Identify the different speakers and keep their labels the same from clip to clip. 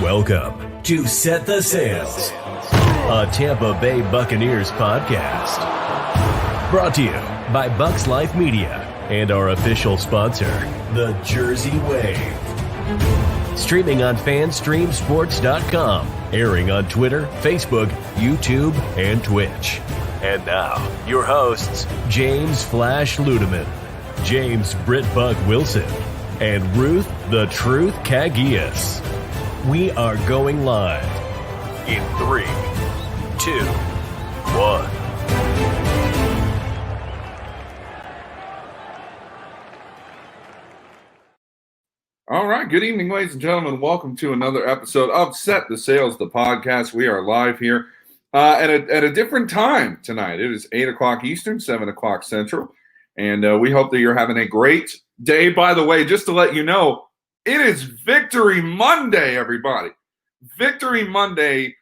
Speaker 1: Welcome to Set the Sails, a Tampa Bay Buccaneers podcast. Brought to you by Bucs Life Media and our official sponsor, the Jersey Wave. Streaming on FanStreamSports.com, airing on Twitter, Facebook, YouTube, and Twitch. And now, your hosts, James Flash Ludeman, James Britbuck Wilson, and Ruth the Truth Cagias. We are going live in 3, 2, 1.
Speaker 2: All right. Good evening, ladies and gentlemen. Welcome to another episode of Set the Sails, the podcast. We are live here at a different time tonight. It is 8 o'clock Eastern, 7 o'clock Central, and we hope that you're having a great day. By the way, just to let you know, it is Victory Monday, everybody. Victory Monday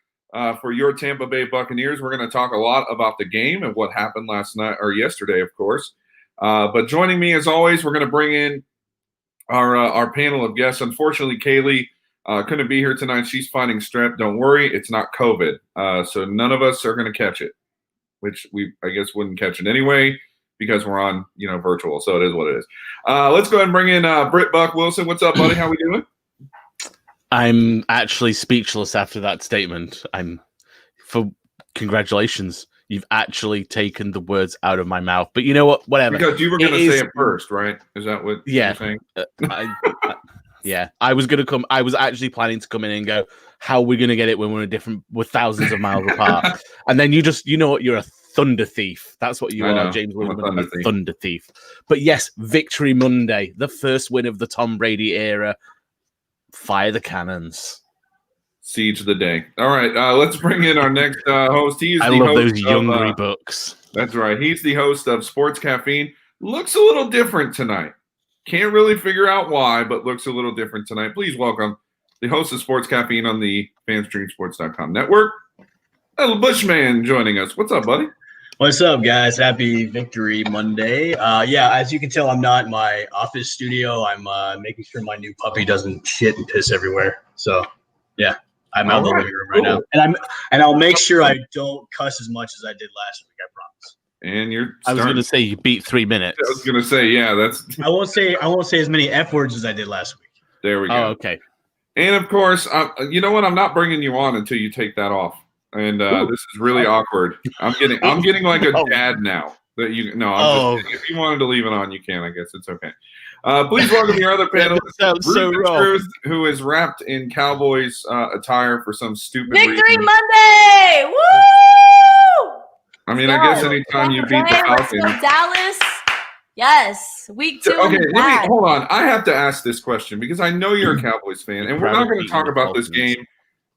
Speaker 2: for your Tampa Bay Buccaneers. We're going to talk a lot about the game and what happened last night or yesterday, of course. But joining me, as always, we're going to bring in our panel of guests. Unfortunately, Kaylee couldn't be here tonight. She's fighting strep. Don't worry, it's not COVID. So none of us are going to catch it, which we, I guess, wouldn't catch it anyway, because we're on, virtual. So it is what it is. Let's go ahead and bring in Britt Buck Wilson. What's up, buddy? How we doing?
Speaker 3: I'm actually speechless after that statement. Congratulations. You've actually taken the words out of my mouth. But you know what? Whatever.
Speaker 2: Because you were going to say it first, right? Is that what you're saying?
Speaker 3: Yeah. I was actually planning to come in and go, how are we going to get it when we're thousands of miles apart? And then you're a thunder thief. That's what you are, James Williams, a thunder thief. But yes, Victory Monday, the first win of the Tom Brady era. Fire the cannons.
Speaker 2: Siege the day. All right, let's bring in our next host.
Speaker 3: I love those Youngry books.
Speaker 2: That's right. He's the host of Sports Caffeine. Looks a little different tonight. Can't really figure out why, but looks a little different tonight. Please welcome the host of Sports Caffeine on the FanStreamSports.com network, Little Bushman, joining us. What's up, buddy?
Speaker 4: What's up, guys? Happy Victory Monday. As you can tell, I'm not in my office studio. I'm making sure my new puppy doesn't shit and piss everywhere. So, yeah, I'm out in the living room right now. And I'll make sure I don't cuss as much as I did last week, I promise.
Speaker 2: And
Speaker 3: I was going to say you beat 3 minutes.
Speaker 2: I was going to say, yeah, that's.
Speaker 4: I won't say as many F words as I did last week.
Speaker 2: There we go.
Speaker 3: Oh, okay.
Speaker 2: And of course, you know what? I'm not bringing you on until you take that off. And this is really awkward. I'm getting like a dad now. That you if you wanted to leave it on, you can. I guess it's okay. Please welcome your other panelist, Ruth, who is wrapped in Cowboys attire for some stupid
Speaker 5: Victory
Speaker 2: reason.
Speaker 5: Monday! Woo!
Speaker 2: I mean, I guess anytime you beat the Falcons,
Speaker 5: Dallas. Yes, week 2.
Speaker 2: Okay, hold on. I have to ask this question because I know you're a Cowboys fan, and we're not going to talk about this game.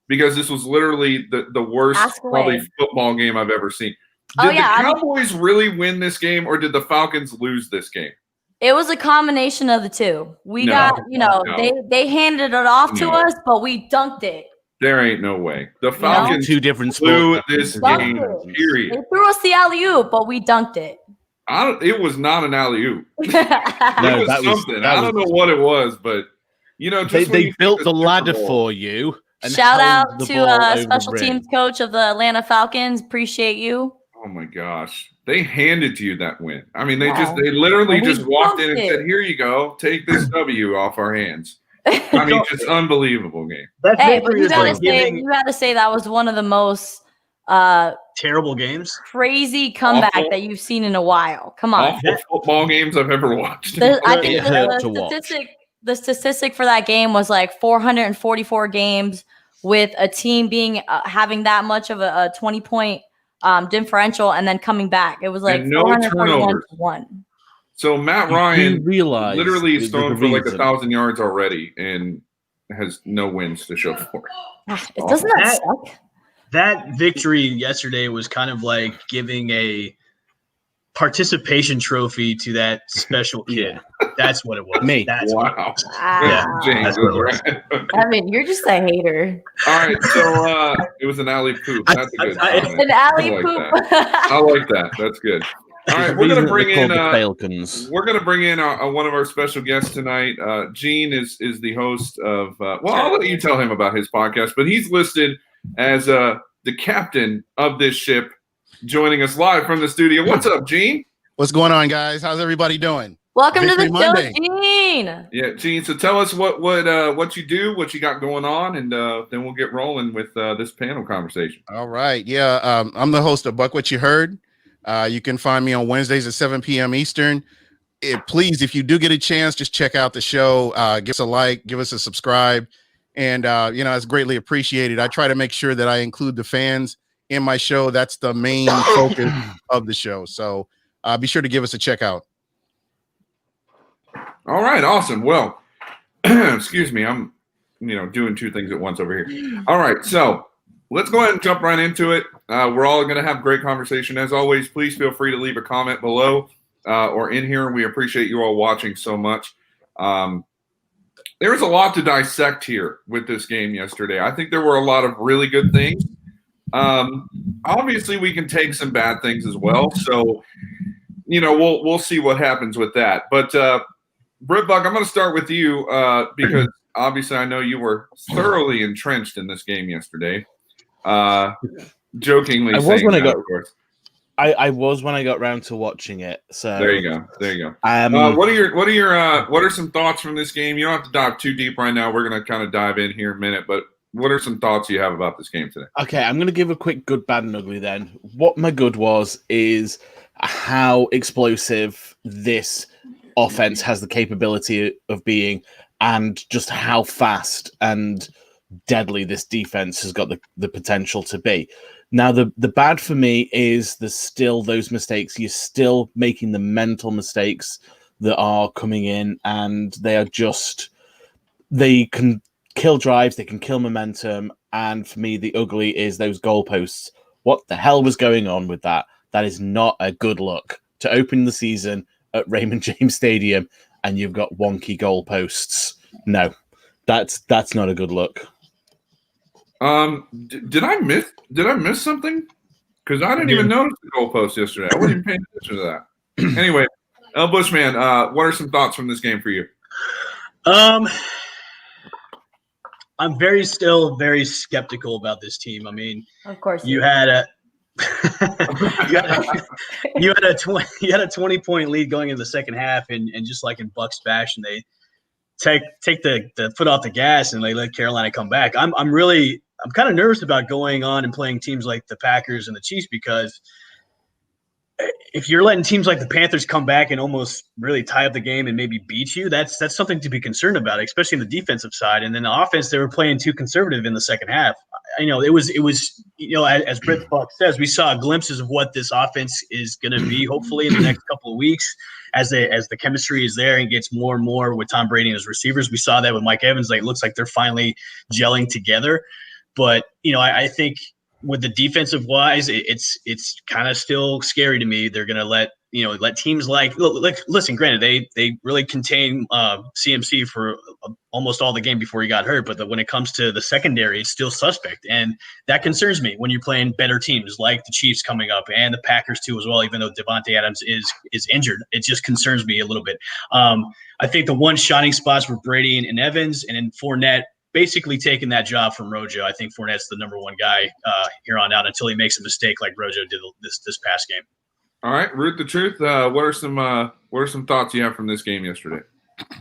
Speaker 2: Because this was literally the worst probably football game I've ever seen. Did the Cowboys really win this game, or did the Falcons lose this game?
Speaker 5: It was a combination of the two. They handed it off to us, but we dunked it.
Speaker 2: There ain't no way. The Falcons
Speaker 3: two different
Speaker 2: blew this game, period.
Speaker 5: They threw us the alley-oop, but we dunked it.
Speaker 2: It was not an alley-oop. It was something. I don't know what it was, but,
Speaker 3: they built the ladder for you.
Speaker 5: Shout out to special teams coach of the Atlanta Falcons. Appreciate you.
Speaker 2: Oh my gosh. They handed to you that win. I mean, they literally just walked in and said, here you go, take this W off our hands. I mean, just unbelievable game.
Speaker 5: But you gotta say that was one of the most
Speaker 4: terrible games,
Speaker 5: crazy comeback that you've seen in a while. Come on.
Speaker 2: Awful football games I've ever watched.
Speaker 5: I think the statistic for that game was like 444 games with a team having that much of a 20-point differential and then coming back. It was like
Speaker 2: no
Speaker 5: 441-1.
Speaker 2: So Matt Ryan literally is thrown for like 1,000 yards already and has no wins to show for it.
Speaker 5: Doesn't that suck?
Speaker 4: That victory yesterday was kind of like giving a participation trophy to that special kid. That's what it was.
Speaker 3: Me.
Speaker 2: Wow.
Speaker 4: Yeah,
Speaker 2: James,
Speaker 5: I mean, you're just a hater.
Speaker 2: All right, so it was an alley poop. That's a good
Speaker 5: It's an alley poop.
Speaker 2: I like that. That's good. All right, we're gonna bring in
Speaker 3: Falcons.
Speaker 2: We're gonna bring in one of our special guests tonight. Gene is the host of. I'll let you tell him about his podcast, but he's listed as the captain of this ship, joining us live from the studio. What's up, Gene?
Speaker 6: What's going on, guys? How's everybody doing?
Speaker 5: Welcome
Speaker 6: Victory
Speaker 5: to the
Speaker 6: Monday.
Speaker 5: show, Gene.
Speaker 2: Yeah, Gene. So tell us what you do, what you got going on, and then we'll get rolling with this panel conversation.
Speaker 6: All right. Yeah, I'm the host of Buck What You Heard. You can find me on Wednesdays at 7 p.m. Eastern. Please, if you do get a chance, just check out the show. Give us a like, give us a subscribe, and it's greatly appreciated. I try to make sure that I include the fans in my show. That's the main focus of the show. So be sure to give us a check out.
Speaker 2: All right, awesome. Well, excuse me, I'm doing two things at once over here. All right, so let's go ahead and jump right into it. We're all going to have great conversation. As always, please feel free to leave a comment below or in here. We appreciate you all watching so much. There's a lot to dissect here with this game yesterday. I think there were a lot of really good things. Obviously, we can take some bad things as well. So, we'll see what happens with that. But Britt Buck, I'm going to start with you because obviously I know you were thoroughly entrenched in this game yesterday. Jokingly,
Speaker 3: I was when I got round to watching it. So
Speaker 2: there you go. What are some thoughts from this game? You don't have to dive too deep right now. We're going to kind of dive in here in a minute, but what are some thoughts you have about this game today?
Speaker 3: Okay, I'm going to give a quick good, bad, and ugly then. What my good is how explosive this offense has the capability of being, and just how fast and deadly this defense has got the potential to be. Now, the bad for me is there's still those mistakes. You're still making the mental mistakes that are coming in, and they can kill drives, they can kill momentum, and for me, the ugly is those goalposts. What the hell was going on with that? That is not a good look to open the season at Raymond James Stadium, and you've got wonky goalposts. No, that's not a good look.
Speaker 2: Did I miss something? Because I didn't even notice the goalpost yesterday. I wasn't even paying attention to that. Anyway, El Bushman, what are some thoughts from this game for you?
Speaker 4: I'm still very skeptical about this team. I mean,
Speaker 5: of course,
Speaker 4: you had a 20-point lead going into the second half, and just like in Bucs fashion, they take the foot off the gas and they let Carolina come back. I'm kind of nervous about going on and playing teams like the Packers and the Chiefs, because if you're letting teams like the Panthers come back and almost really tie up the game and maybe beat you, that's something to be concerned about, especially in the defensive side. And then the offense, they were playing too conservative in the second half. It was as Britt Buck says, we saw glimpses of what this offense is going to be, hopefully in the next couple of weeks, as the chemistry is there and gets more and more with Tom Brady and his receivers. We saw that with Mike Evans. It looks like they're finally gelling together. But I think with the defensive wise, it's kind of still scary to me. They're going to let teams listen, granted, they really contain CMC for almost all the game before he got hurt. But when it comes to the secondary, it's still suspect. And that concerns me when you're playing better teams like the Chiefs coming up and the Packers too as well, even though Devontae Adams is injured. It just concerns me a little bit. I think the one shining spots were Brady and Evans, and then Fournette basically taking that job from Rojo. I think Fournette's the number one guy here on out until he makes a mistake like Rojo did this past game.
Speaker 2: All right, Ruth the Truth. What are some thoughts you have from this game yesterday?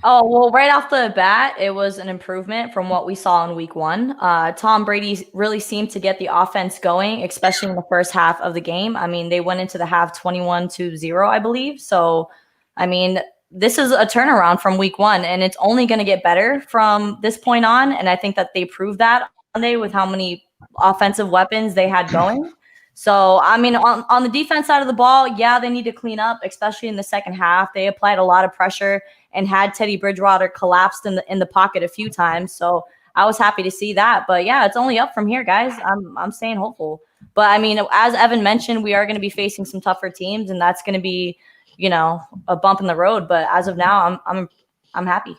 Speaker 5: Oh, well, right off the bat, it was an improvement from what we saw in week 1. Tom Brady really seemed to get the offense going, especially in the first half of the game. I mean, they went into the half 21-0, I believe. So, I mean, this is a turnaround from week 1, and it's only going to get better from this point on. And I think that they proved that Sunday with how many offensive weapons they had going. So, I mean, on the defense side of the ball, yeah, they need to clean up, especially in the second half. They applied a lot of pressure and had Teddy Bridgewater collapsed in the pocket a few times. So I was happy to see that. But yeah, it's only up from here, guys. I'm staying hopeful. But I mean, as Evan mentioned, we are going to be facing some tougher teams, and that's going to be, a bump in the road. But as of now, I'm happy.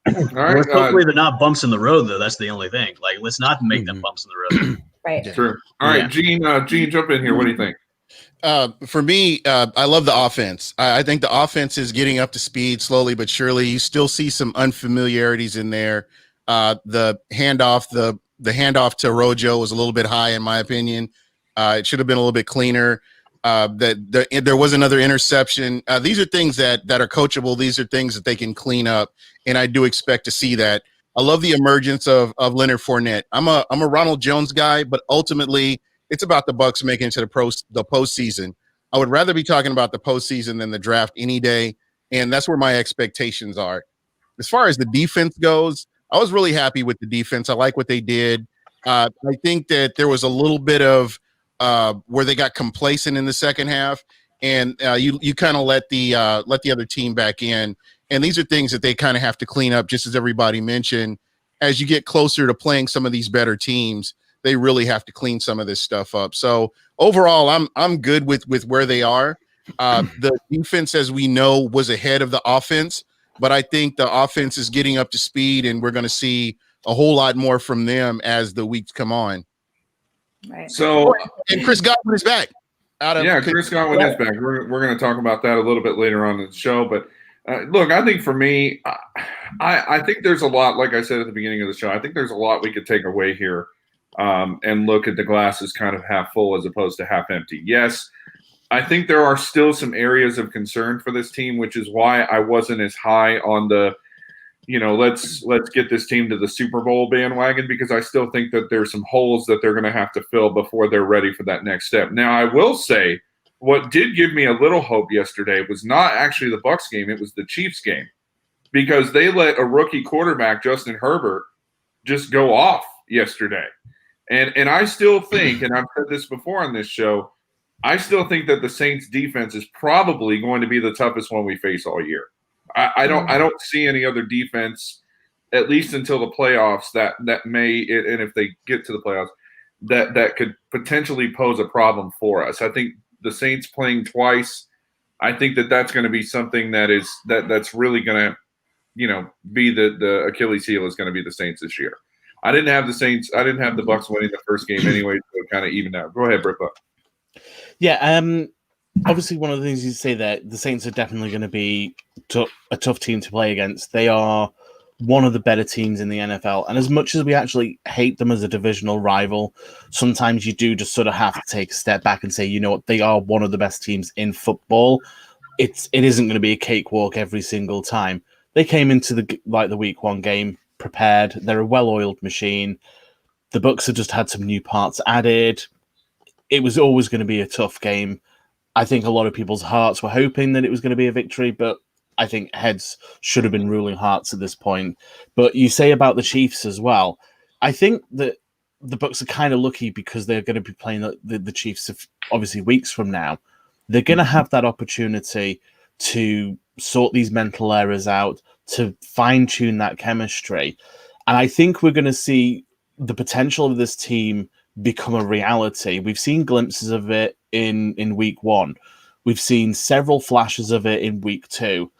Speaker 2: All right.
Speaker 4: Hopefully they're not bumps in the road, though. That's the only thing. Let's not make them bumps in the road.
Speaker 5: Right.
Speaker 2: True. All right, Gene, jump in here. What do you think?
Speaker 6: For me, I love the offense. I think the offense is getting up to speed slowly but surely. You still see some unfamiliarities in there. The handoff to Rojo was a little bit high, in my opinion. It should have been a little bit cleaner. There was another interception. These are things that are coachable. These are things that they can clean up, and I do expect to see that. I love the emergence of Leonard Fournette. I'm a Ronald Jones guy, but ultimately it's about the Bucs making it to the postseason. I would rather be talking about the postseason than the draft any day, and that's where my expectations are. As far as the defense goes, I was really happy with the defense. I like what they did. I think that there was a little bit of where they got complacent in the second half, and you kind of let the other team back in. And these are things that they kind of have to clean up, just as everybody mentioned. As you get closer to playing some of these better teams, they really have to clean some of this stuff up. So overall, I'm good with where they are. The defense, as we know, was ahead of the offense, but I think the offense is getting up to speed, and we're going to see a whole lot more from them as the weeks come on.
Speaker 5: Right.
Speaker 2: So,
Speaker 6: and Chris Godwin is back.
Speaker 2: Chris Godwin is back. We're going to talk about that a little bit later on in the show, but look, I think for me, I think there's a lot, like I said at the beginning of the show, I think there's a lot we could take away here and look at the glass as kind of half full as opposed to half empty. Yes, I think there are still some areas of concern for this team, which is why I wasn't as high on the, let's get this team to the Super Bowl bandwagon, because I still think that there's some holes that they're going to have to fill before they're ready for that next step. Now, I will say, what did give me a little hope yesterday was not actually the Bucs game, it was the Chiefs game, because they let a rookie quarterback, Justin Herbert, just go off yesterday. And I still think, and I've said this before on this show, I still think that the Saints defense is probably going to be the toughest one we face all year. I don't see any other defense, at least until the playoffs, that may, and if they get to the playoffs, that could potentially pose a problem for us. I think the Saints playing twice, I think that's going to be something that's really going to, be the Achilles heel is going to be the Saints this year. I didn't have the Saints. I didn't have the Bucs winning the first game anyway, so it kind of evened out. Go ahead, Brick Buck.
Speaker 3: Yeah, obviously one of the things you say that the Saints are definitely going to be a tough team to play against. They are one of the better teams in the NFL, and as much as we actually hate them as a divisional rival, sometimes you do just sort of have to take a step back and say, you know what, they are one of the best teams in football. It isn't going to be a cakewalk every single time. They came into the week one game prepared. They're a well-oiled machine. The Bucs have just had some new parts added. It was always going to be a tough game. I think a lot of people's hearts were hoping that it was going to be a victory, but I think heads should have been ruling hearts at this point. But you say about the Chiefs as well. I think that the Bucs are kind of lucky because they're going to be playing the Chiefs obviously weeks from now. They're going to have that opportunity to sort these mental errors out, to fine-tune that chemistry. And I think we're going to see the potential of this team become a reality. We've seen glimpses of it in week one. We've seen several flashes of it in week two.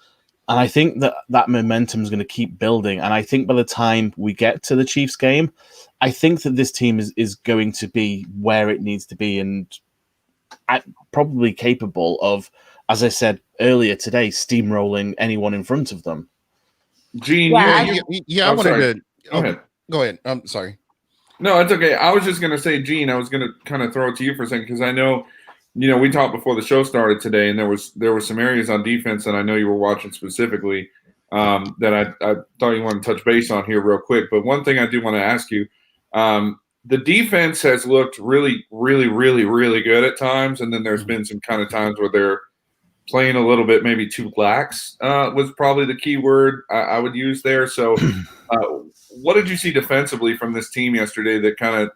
Speaker 3: And I think that momentum is going to keep building. And I think by the time we get to the Chiefs game, I think that this team is going to be where it needs to be and probably capable of, as I said earlier today, steamrolling anyone in front of them.
Speaker 2: Gene,
Speaker 6: I wanted to
Speaker 2: go ahead.
Speaker 6: Go ahead. I'm sorry.
Speaker 2: No, it's okay. I was just going to say, Gene, I was going to kind of throw it to you for a second because I know, we talked before the show started today, and there were some areas on defense that I know you were watching specifically that I thought you wanted to touch base on here real quick. But one thing I do want to ask you, the defense has looked really, really, really, really good at times, and then there's been some kind of times where they're playing a little bit maybe too lax was probably the key word I would use there. So what did you see defensively from this team yesterday that kind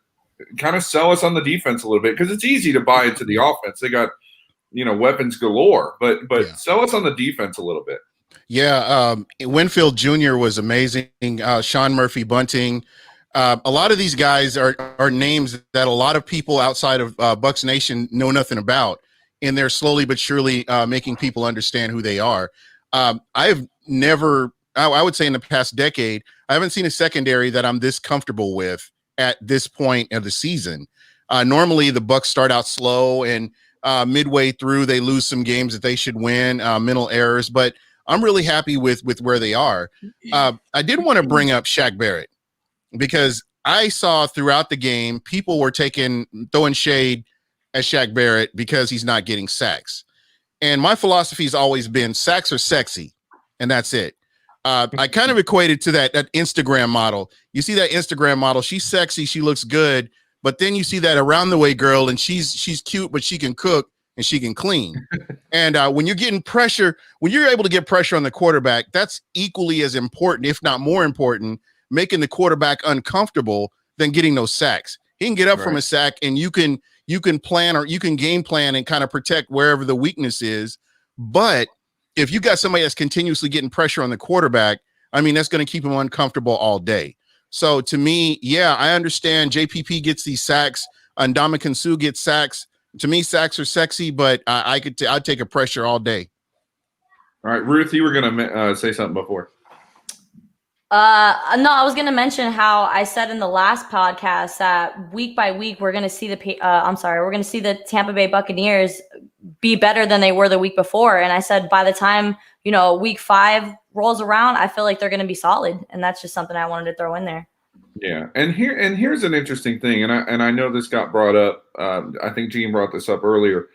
Speaker 2: of sell us on the defense a little bit? Because it's easy to buy into the offense. They got, weapons galore, but sell us on the defense a little bit.
Speaker 6: Yeah, Winfield Jr. was amazing. Sean Murphy Bunting. A lot of these guys are names that a lot of people outside of Bucs Nation know nothing about, and they're slowly but surely making people understand who they are. I've never, I would say in the past decade, I haven't seen a secondary that I'm this comfortable with at this point of the season. Normally, the Bucs start out slow, and midway through, they lose some games that they should win, mental errors. But I'm really happy with where they are. I did want to bring up Shaq Barrett because I saw throughout the game people were throwing shade at Shaq Barrett because he's not getting sacks. And my philosophy has always been sacks are sexy, and that's it. I kind of equated to that Instagram model. You see that Instagram model, she's sexy, she looks good, but then you see that around the way girl, and she's cute, but she can cook and she can clean. And when you're getting pressure, when you're able to get pressure on the quarterback, that's equally as important, if not more important, making the quarterback uncomfortable than getting those sacks. He can get up from a sack, and you can plan, or you can game plan and kind of protect wherever the weakness is. But if you got somebody that's continuously getting pressure on the quarterback, I mean, that's going to keep him uncomfortable all day. So to me, yeah, I understand JPP gets these sacks, and Ndamukong Suh gets sacks. To me, sacks are sexy, but I'd take a pressure all day.
Speaker 2: All right, Ruth, you were going to say something before.
Speaker 5: No, I was going to mention how I said in the last podcast that week by week we're going to see the Tampa Bay Buccaneers be better than they were the week before. And I said by the time, week 5 rolls around, I feel like they're going to be solid. And that's just something I wanted to throw in there.
Speaker 2: Yeah, and here's an interesting thing, and I know this got brought up. I think Gene brought this up earlier.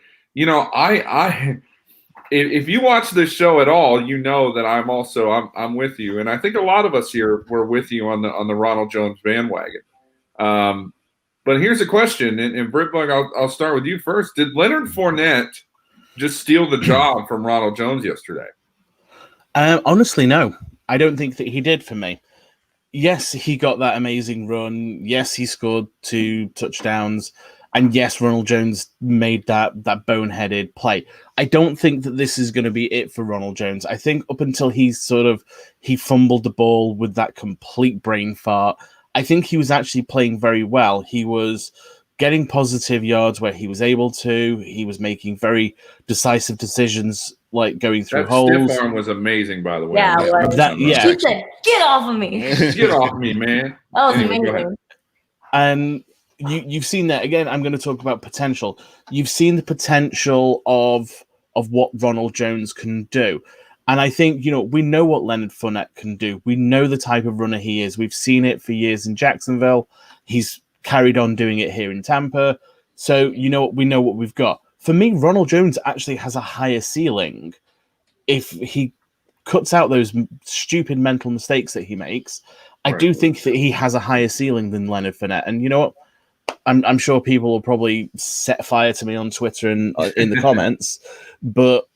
Speaker 2: If you watch this show at all, you know that I'm with you, and I think a lot of us here were with you on the Ronald Jones bandwagon. But here's a question, and Britbug, I'll start with you first. Did Leonard Fournette just steal the job from Ronald Jones yesterday?
Speaker 3: Honestly, no. I don't think that he did for me. Yes, he got that amazing run. Yes, he scored 2 touchdowns. And yes, Ronald Jones made that boneheaded play. I don't think that this is going to be it for Ronald Jones. I think up until he fumbled the ball with that complete brain fart, I think he was actually playing very well. He was getting positive yards where he was able to. He was making very decisive decisions, like going through holes.
Speaker 2: That stiff arm was amazing, by the way.
Speaker 5: Yeah,
Speaker 3: He
Speaker 5: said, "Get off of me!
Speaker 2: Get off me, man!"
Speaker 5: That was amazing.
Speaker 3: And you've seen that again. I'm going to talk about potential. You've seen the potential of what Ronald Jones can do. And I think, we know what Leonard Fournette can do. We know the type of runner he is. We've seen it for years in Jacksonville. He's carried on doing it here in Tampa. So, we know what we've got. For me, Ronald Jones actually has a higher ceiling if he cuts out those stupid mental mistakes that he makes. I do think that he has a higher ceiling than Leonard Fournette. And you know what? I'm sure people will probably set fire to me on Twitter and in the comments. But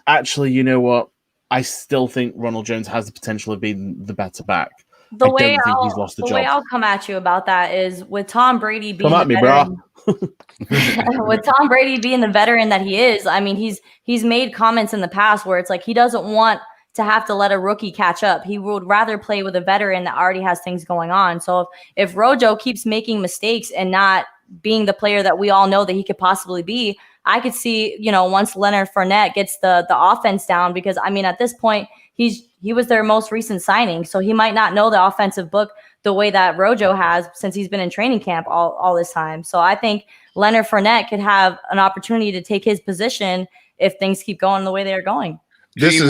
Speaker 3: actually, you know what? I still think Ronald Jones has the potential of being the better back.
Speaker 5: The way I'll come at you about that is with Tom Brady being with Tom Brady being the veteran that he is. I mean, he's made comments in the past where it's like he doesn't want to have to let a rookie catch up. He would rather play with a veteran that already has things going on. So if Rojo keeps making mistakes and not being the player that we all know that he could possibly be, I could see, once Leonard Fournette gets the offense down, because I mean, at this point, he was their most recent signing. So he might not know the offensive book the way that Rojo has since he's been in training camp all this time. So I think Leonard Fournette could have an opportunity to take his position if things keep going the way they are going.
Speaker 2: Gene,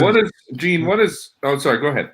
Speaker 2: oh, sorry, go ahead.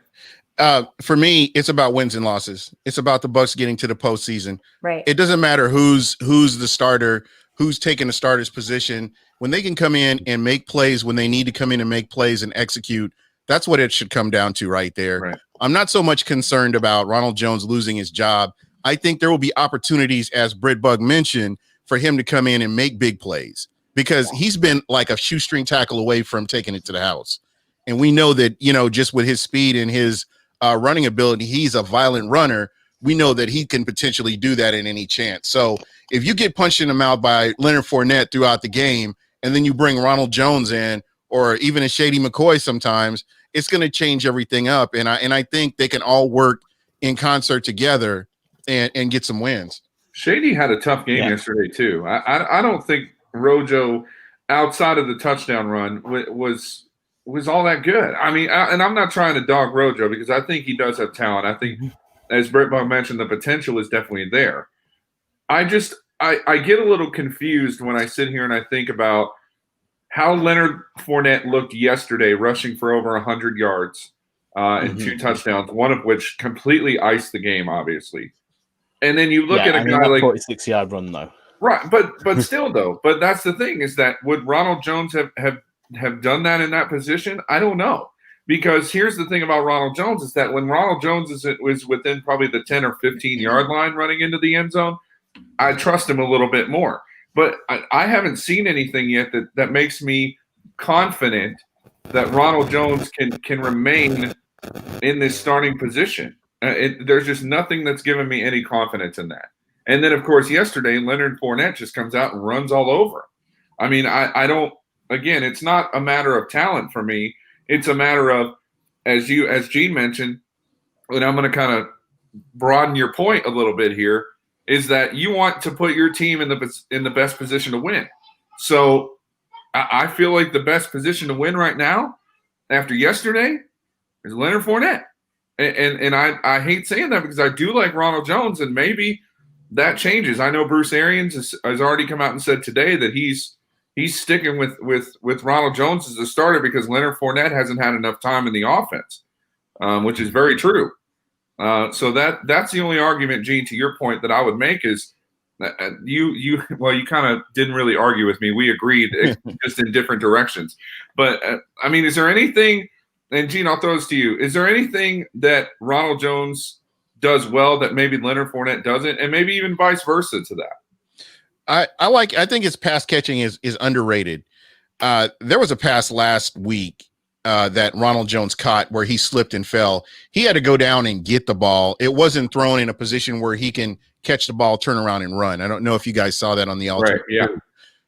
Speaker 6: For me, it's about wins and losses. It's about the Bucs getting to the postseason.
Speaker 5: Right.
Speaker 6: It doesn't matter who's the starter, who's taking the starter's position. When they can come in and make plays when they need to come in and make plays and execute, that's what it should come down to right there.
Speaker 2: Right.
Speaker 6: I'm not so much concerned about Ronald Jones losing his job. I think there will be opportunities, as Britbug mentioned, for him to come in and make big plays because he's been like a shoestring tackle away from taking it to the house. And we know that, just with his speed and his running ability, he's a violent runner. We know that he can potentially do that in any chance. So if you get punched in the mouth by Leonard Fournette throughout the game, and then you bring Ronald Jones in, or even a Shady McCoy sometimes, it's going to change everything up. And I think they can all work in concert together and get some wins.
Speaker 2: Shady had a tough game yesterday too. I don't think Rojo, outside of the touchdown run, was all that good. I mean, and I'm not trying to dog Rojo because I think he does have talent. I think, as Britbug mentioned, the potential is definitely there. I get a little confused when I sit here and I think about how Leonard Fournette looked yesterday, rushing for over 100 yards and 2 touchdowns, one of which completely iced the game, obviously. And then you look at a guy like
Speaker 3: 46-yard run though.
Speaker 2: Right, but still though. But that's the thing, is that would Ronald Jones have done that in that position? I don't know. Because here's the thing about Ronald Jones, is that when Ronald Jones was within probably the 10 or 15-yard line running into the end zone, I trust him a little bit more. But I haven't seen anything yet that makes me confident that Ronald Jones can remain in this starting position. There's just nothing that's given me any confidence in that. And then, of course, yesterday, Leonard Fournette just comes out and runs all over. I mean, I don't – again, it's not a matter of talent for me. It's a matter of, as Gene mentioned, and I'm going to kind of broaden your point a little bit here, is that you want to put your team in the best position to win. So I feel like the best position to win right now after yesterday is Leonard Fournette. And I hate saying that because I do like Ronald Jones, and maybe – that changes. I know Bruce Arians has already come out and said today that he's sticking with Ronald Jones as a starter because Leonard Fournette hasn't had enough time in the offense, which is very true. So that's the only argument, Gene, to your point that I would make is that you kind of didn't really argue with me. We agreed just in different directions. But I mean, is there anything? And Gene, I'll throw this to you. Is there anything that Ronald Jones does well that maybe Leonard Fournette doesn't, and maybe even vice versa to that?
Speaker 6: I think his pass catching is underrated. There was a pass last week that Ronald Jones caught where he slipped and fell. He had to go down and get the ball. It wasn't thrown in a position where he can catch the ball, turn around and run. I don't know if you guys saw that on the alternate.
Speaker 2: Right, yeah.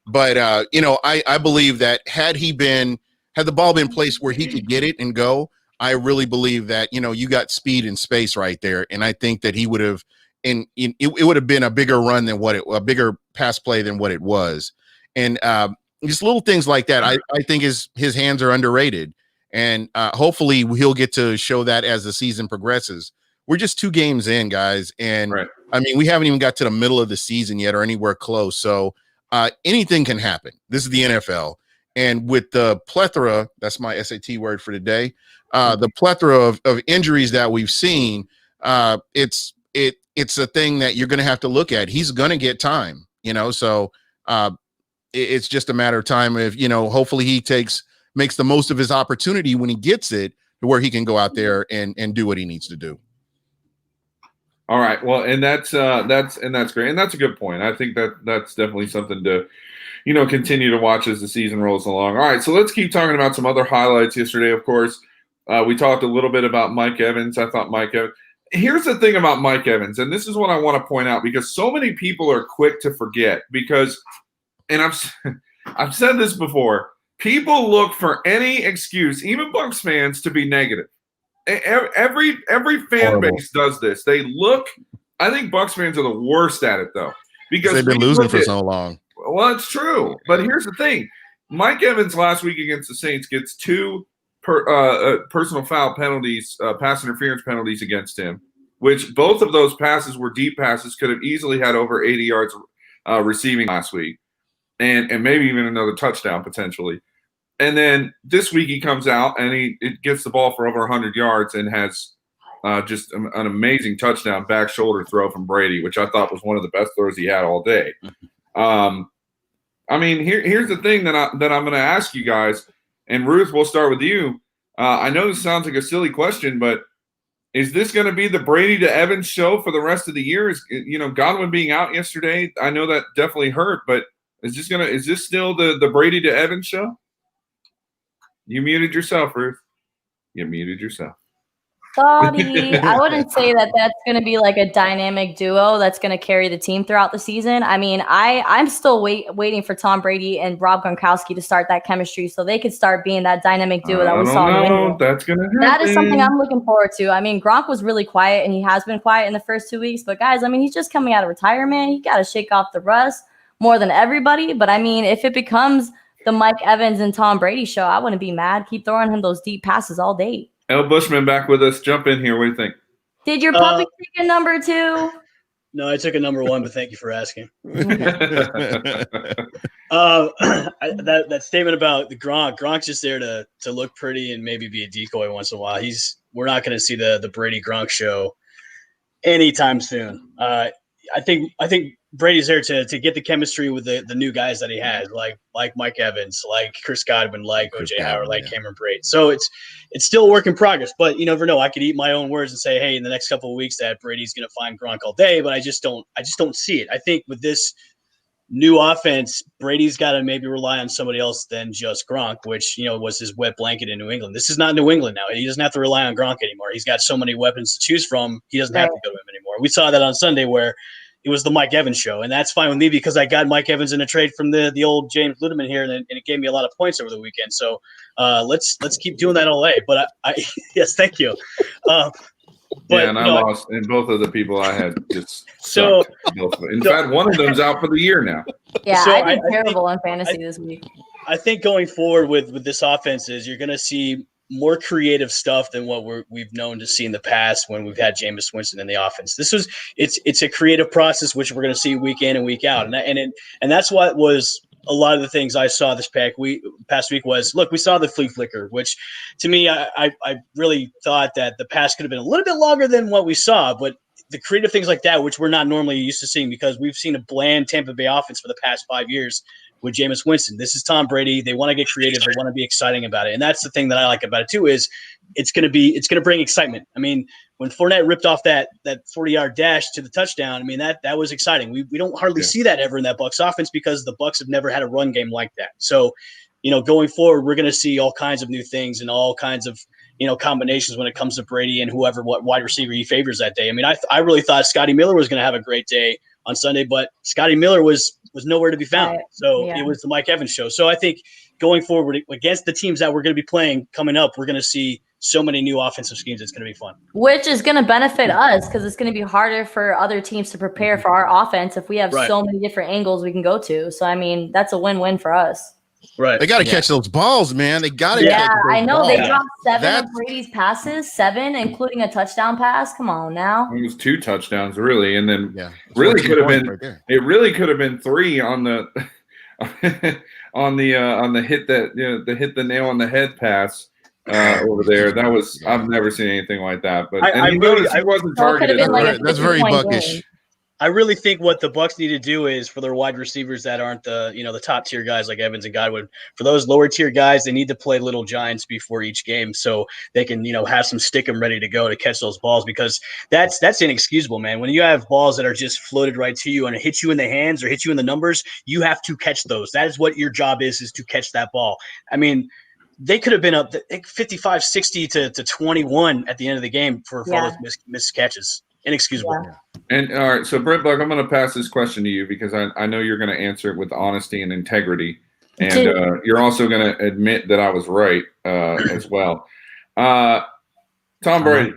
Speaker 6: But I believe that had the ball been placed where he could get it and go, I really believe that, you got speed and space right there. And I think that he would have, and it would have been a bigger run than a bigger pass play than what it was. And just little things like that. I think his hands are underrated, and hopefully he'll get to show that as the season progresses. We're just 2 games in, guys. And
Speaker 2: right.
Speaker 6: I mean, we haven't even got to the middle of the season yet or anywhere close. So anything can happen. This is the NFL. And with the plethora, that's my SAT word for today, the plethora of injuries that we've seen, it's a thing that you're going to have to look at. He's going to get time, so it's just a matter of time if, hopefully he makes the most of his opportunity when he gets it to where he can go out there and do what he needs to do.
Speaker 2: All right. Well, and that's great. And that's a good point. I think that's definitely something to, continue to watch as the season rolls along. All right, so let's keep talking about some other highlights yesterday. Of course, we talked a little bit about Mike Evans. I thought Mike Evans. Here's the thing about Mike Evans, and this is what I want to point out because so many people are quick to forget because, and I've said this before, people look for any excuse, even Bucs fans, to be negative. Every fan base does this. They look. I think Bucs fans are the worst at it though because
Speaker 6: they've been losing for so long.
Speaker 2: Well, it's true. But here's the thing. Mike Evans last week against the Saints gets 2 personal foul penalties, pass interference penalties against him, which both of those passes were deep passes, could have easily had over 80 yards receiving last week, and maybe even another touchdown potentially. And then this week he comes out and he gets the ball for over 100 yards and has just an amazing touchdown back shoulder throw from Brady, which I thought was one of the best throws he had all day. I mean, here's the thing that I'm going to ask you guys, and Ruth, we'll start with you. I know this sounds like a silly question, but is this going to be the Brady to Evans show for the rest of the year? Godwin being out yesterday, I know that definitely hurt, but is this still the Brady to Evans show? You muted yourself, Ruth. You muted yourself.
Speaker 5: Sorry. I wouldn't say that that's going to be like a dynamic duo that's going to carry the team throughout the season. I mean, I'm still waiting for Tom Brady and Rob Gronkowski to start that chemistry so they could start being that dynamic duo that we saw in New England.
Speaker 2: That's going to happen.
Speaker 5: That is something I'm looking forward to. I mean, Gronk was really quiet, and he has been quiet in the first 2 weeks. But, guys, I mean, he's just coming out of retirement. He got to shake off the rust more than everybody. But, I mean, if it becomes the Mike Evans and Tom Brady show, I wouldn't be mad. Keep throwing him those deep passes all day.
Speaker 2: El Bushman back with us. Jump in here. What do you think?
Speaker 5: Did your puppy take a number 2?
Speaker 4: No, I took a number 1, but thank you for asking. That statement about the Gronk's just there to look pretty and maybe be a decoy once in a while. We're not going to see the Brady Gronk show anytime soon. I think Brady's there to get the chemistry with the new guys that he has, like Mike Evans, like Chris Godwin, like OJ Howard, like Cameron Brate. So it's still a work in progress, but you never know. I could eat my own words and say, hey, in the next couple of weeks that Brady's going to find Gronk all day, but I just don't see it. I think with this new offense, Brady's got to maybe rely on somebody else than just Gronk, which, was his wet blanket in New England. This is not New England now. He doesn't have to rely on Gronk anymore. He's got so many weapons to choose from. He doesn't have to go to him anymore. We saw that on Sunday where it was the Mike Evans show, and that's fine with me because I got Mike Evans in a trade from the old James Ludeman here, and it gave me a lot of points over the weekend. So let's keep doing that all day. But I yes, thank you. But,
Speaker 2: and I lost, and both of the people I had just sucked. In fact, one of them's out for the year now.
Speaker 5: Yeah, so I did terrible on fantasy this week.
Speaker 4: I think going forward with this offense is you're going to see more creative stuff than what we've known to see in the past when we've had Jameis Winston in the offense. It's a creative process which we're going to see week in and week out, and that's what was a lot of the things I saw this past week was, look, we saw the flea flicker, which to me I really thought that the pass could have been a little bit longer than what we saw, but the creative things like that, which we're not normally used to seeing because we've seen a bland Tampa Bay offense for the past 5 years with Jameis Winston. This is Tom Brady. They want to get creative. They want to be exciting about it. And that's the thing that I like about it too, is it's going to bring excitement. I mean, when Fournette ripped off that 40-yard dash to the touchdown, I mean, that was exciting. We don't hardly see that ever in that Bucs offense because the Bucs have never had a run game like that. So, going forward, we're going to see all kinds of new things and all kinds of, combinations when it comes to Brady and what wide receiver he favors that day. I mean, I really thought Scotty Miller was going to have a great day on Sunday, but Scotty Miller was nowhere to be found. So It was the Mike Evans show. So I think going forward against the teams that we're going to be playing coming up, we're going to see so many new offensive schemes. It's going to be fun.
Speaker 5: Which is going to benefit us because it's going to be harder for other teams to prepare for our offense if we have so many different angles we can go to. So, I mean, that's a win-win for us.
Speaker 6: Right. They got to catch those balls, man. They got to catch those
Speaker 5: I know.
Speaker 6: balls.
Speaker 5: They dropped 7 of Brady's passes, 7, including a touchdown pass. Come on now.
Speaker 2: It was 2 touchdowns, really. And then really could have been it really could have been 3 on the on the hit that the hit the nail on the head pass over there. That was I've never seen anything like that. But he wasn't targeted.
Speaker 6: That's very Buckish.
Speaker 4: I really think what the Bucs need to do is for their wide receivers that aren't the top tier guys like Evans and Godwin, for those lower tier guys, they need to play little giants before each game so they can, have some stick 'em ready to go to catch those balls because that's inexcusable, man. When you have balls that are just floated right to you and it hits you in the hands or hits you in the numbers, you have to catch those. That is what your job is to catch that ball. I mean, they could have been up 55-60 to 21 at the end of the game for all those missed catches. Inexcusable.
Speaker 5: Yeah.
Speaker 2: And all right, so Brent Buck, I'm going to pass this question to you because I know you're going to answer it with honesty and integrity, and you're also going to admit that I was right as well. Tom Brady.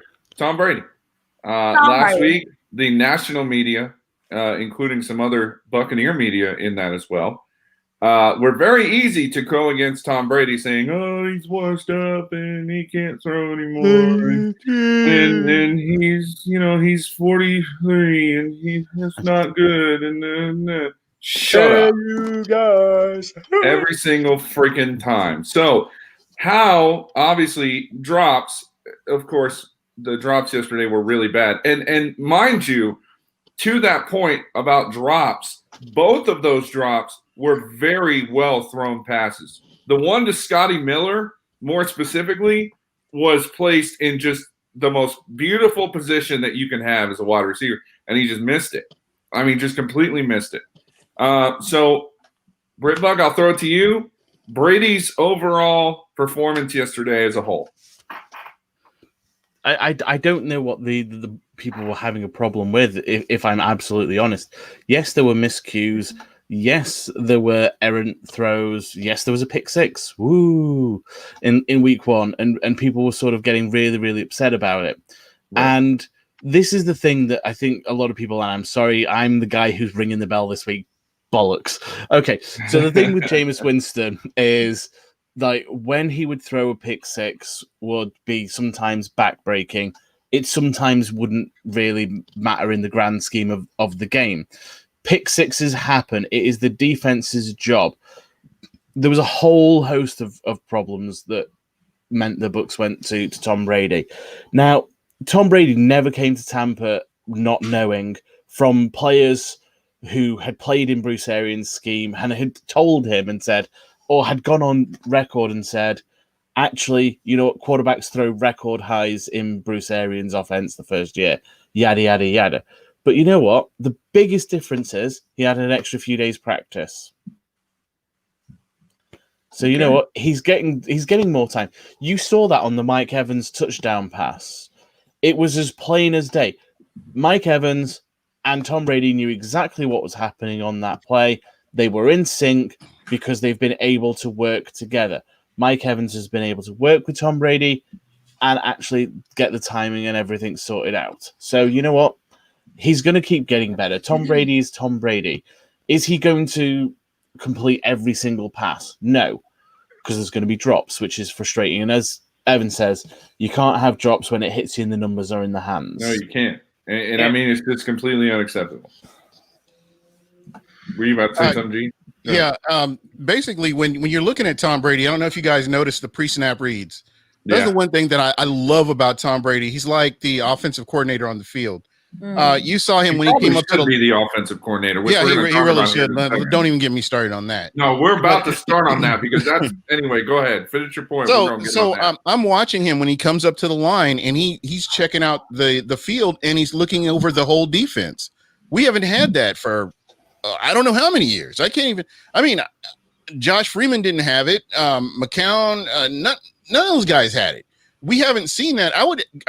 Speaker 2: Last week, the national media, including some other Buccaneer media in that as well, were very easy to go against Tom Brady, saying, "Oh, he's washed up and he can't throw anymore, and he's 43 and that's not good." And shut up,
Speaker 4: you guys!
Speaker 2: Every single freaking time. So, how obviously drops? Of course, the drops yesterday were really bad, and mind you, to that point about drops, both of those drops were very well thrown passes. The one to Scotty Miller, more specifically, was placed in just the most beautiful position that you can have as a wide receiver, and he just missed it. I mean, just completely missed it. So, Britt Buck, I'll throw it to you. Brady's overall performance yesterday as a whole.
Speaker 3: I don't know what the people were having a problem with, if I'm absolutely honest. Yes, there were miscues. Yes, there were errant throws. Yes, there was a pick 6. Woo! In week 1, and people were sort of getting really, really upset about it. Right. And this is the thing that I think a lot of people, and I'm sorry, I'm the guy who's ringing the bell this week. Bollocks. Okay, so the thing with Jameis Winston is, like, when he would throw a pick 6 would be sometimes backbreaking, it sometimes wouldn't really matter in the grand scheme of the game. Pick sixes happen. It is the defense's job. There was a whole host of problems that meant the Bucs went to Tom Brady. Now, Tom Brady never came to Tampa not knowing, from players who had played in Bruce Arians' scheme and had told him and said, or had gone on record and said, actually, you know what, quarterbacks throw record highs in Bruce Arians' offense the first year, yada, yada, yada. But you know what? The biggest difference is he had an extra few days practice. So you know what? He's getting more time. You saw that on the Mike Evans touchdown pass. It was as plain as day. Mike Evans and Tom Brady knew exactly what was happening on that play. They were in sync because they've been able to work together. Mike Evans has been able to work with Tom Brady and actually get the timing and everything sorted out. So you know what? He's going to keep getting better. Tom Brady is Tom Brady. Is he going to complete every single pass? No, because there's going to be drops, which is frustrating. And as Evan says, you can't have drops when it hits you in the numbers or in the hands.
Speaker 2: No, you can't. And I mean, it's just completely unacceptable. Were you about to say something, Gene?
Speaker 6: Yeah. Basically, when you're looking at Tom Brady, I don't know if you guys noticed the pre-snap reads. That's the one thing that I love about Tom Brady. He's like the offensive coordinator on the field. You saw him when he came up to
Speaker 2: the offensive coordinator.
Speaker 6: Yeah, he really should. Don't even get me started on that.
Speaker 2: No, we're about to start on that because that's anyway. Go ahead, finish your point.
Speaker 6: I'm watching him when he comes up to the line and he's checking out the field and he's looking over the whole defense. We haven't had that for I don't know how many years. I can't even. I mean, Josh Freeman didn't have it. McCown, none of those guys had it. We haven't seen that. I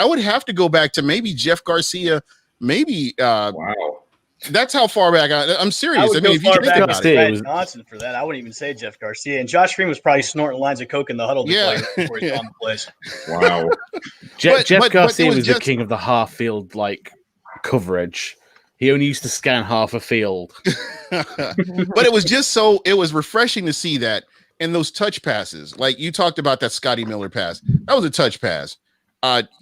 Speaker 6: would have to go back to maybe Jeff Garcia. Maybe
Speaker 2: wow,
Speaker 6: that's how far back I'm serious. I mean, if you think about
Speaker 4: it, Johnson for that, I wouldn't even say Jeff Garcia. And Josh Freeman was probably snorting lines of coke in the huddle before he on the place.
Speaker 2: Wow,
Speaker 3: Jeff Garcia was the king of the half field like coverage. He only used to scan half a field.
Speaker 6: But it was just it was refreshing to see that. And those touch passes, like you talked about that Scotty Miller pass, that was a touch pass.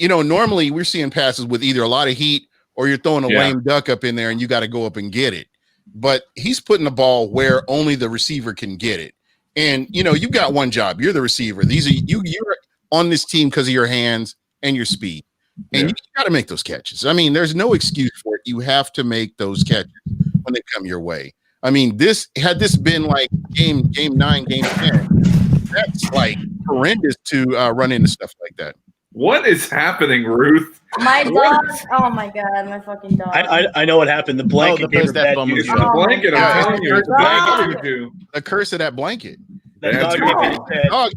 Speaker 6: Normally we're seeing passes with either a lot of heat or you're throwing a lame duck up in there and you got to go up and get it. But he's putting the ball where only the receiver can get it. And, you've got one job. You're the receiver. You're on this team because of your hands and your speed. And you got to make those catches. I mean, there's no excuse for it. You have to make those catches when they come your way. I mean, had this been like game 9, game 10, that's like horrendous to run into stuff like that.
Speaker 2: What is happening, Ruth?
Speaker 5: My dog. Oh my god, my fucking dog.
Speaker 4: I know what happened. The blanket gave her bad juju.
Speaker 2: The blanket, I'm telling you, it's bad juju.
Speaker 6: The curse of that blanket.
Speaker 4: That dog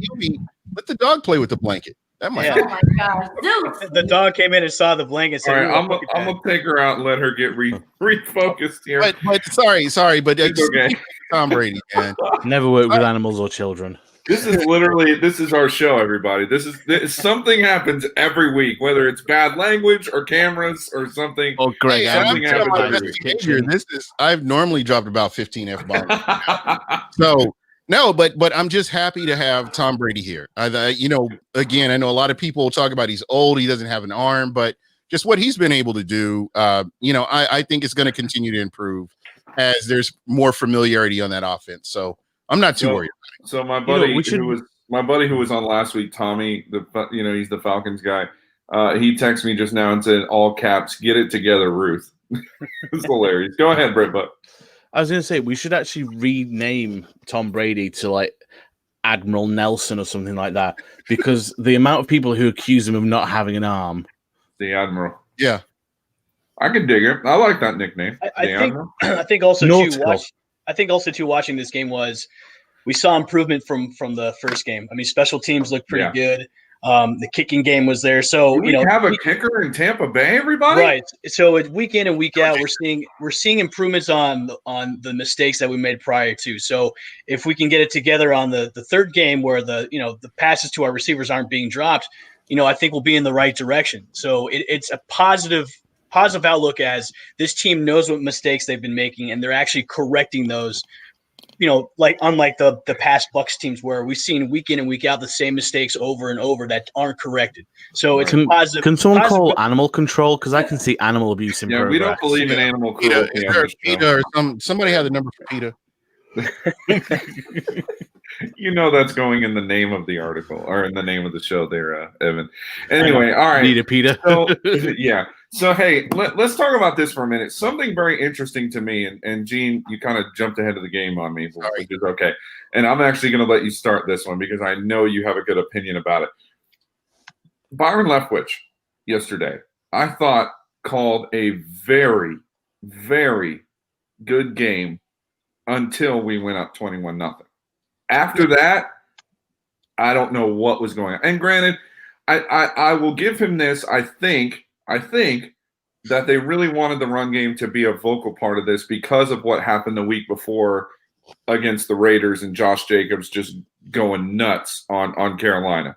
Speaker 6: let the dog play with the blanket. That might.
Speaker 5: Oh my gosh, dude!
Speaker 4: The dog came in and saw the blanket.
Speaker 2: All right, I'm gonna take her out and let her get refocused here.
Speaker 6: But sorry, but it's okay. Tom Brady, man.
Speaker 3: Never work with animals or children.
Speaker 2: This is our show, everybody. Something happens every week, whether it's bad language or cameras or something.
Speaker 3: Oh, great!
Speaker 2: Something happens every week.
Speaker 6: I've normally dropped about 15 F-bombs. So. No, but I'm just happy to have Tom Brady here. Again, I know a lot of people talk about he's old, he doesn't have an arm, but just what he's been able to do, I think it's going to continue to improve as there's more familiarity on that offense. So I'm not too worried about it.
Speaker 2: So my buddy who was on last week, Tommy, he's the Falcons guy. He texted me just now and said, all caps, get it together, Ruth. It's hilarious. Go ahead, Brett Buck.
Speaker 3: I was going to say, we should actually rename Tom Brady to like Admiral Nelson or something like that, because the amount of people who accuse him of not having an arm.
Speaker 2: The Admiral.
Speaker 6: Yeah.
Speaker 2: I can dig it. I like that nickname.
Speaker 4: I think also too watching this game was we saw improvement from the first game. I mean, special teams looked pretty good. The kicking game was there. So
Speaker 2: we have a kicker in Tampa Bay, everybody.
Speaker 4: Right. So week in and week out, we're seeing improvements on the mistakes that we made prior to. So if we can get it together on the third game where the passes to our receivers aren't being dropped, I think we'll be in the right direction. So it's a positive outlook as this team knows what mistakes they've been making and they're actually correcting those like unlike the past Bucs teams where we've seen week in and week out the same mistakes over and over that aren't corrected. So it's positive.
Speaker 3: Can someone call animal control? Because I can see animal abuse in progress.
Speaker 2: We don't believe in animal cruelty.
Speaker 6: PETA or somebody has the number for PETA.
Speaker 2: That's going in the name of the article or in the name of the show there, Evan. Anyway, all right.
Speaker 3: PETA.
Speaker 2: So, yeah. So, hey, let's talk about this for a minute. Something very interesting to me, and Gene, you kind of jumped ahead of the game on me, which is okay. And I'm actually going to let you start this one because I know you have a good opinion about it. Byron Leftwich yesterday, I thought, called a very, very good game until we went up 21-0. After that, I don't know what was going on. And granted, I will give him this. I think that they really wanted the run game to be a vocal part of this because of what happened the week before against the Raiders and Josh Jacobs just going nuts on Carolina.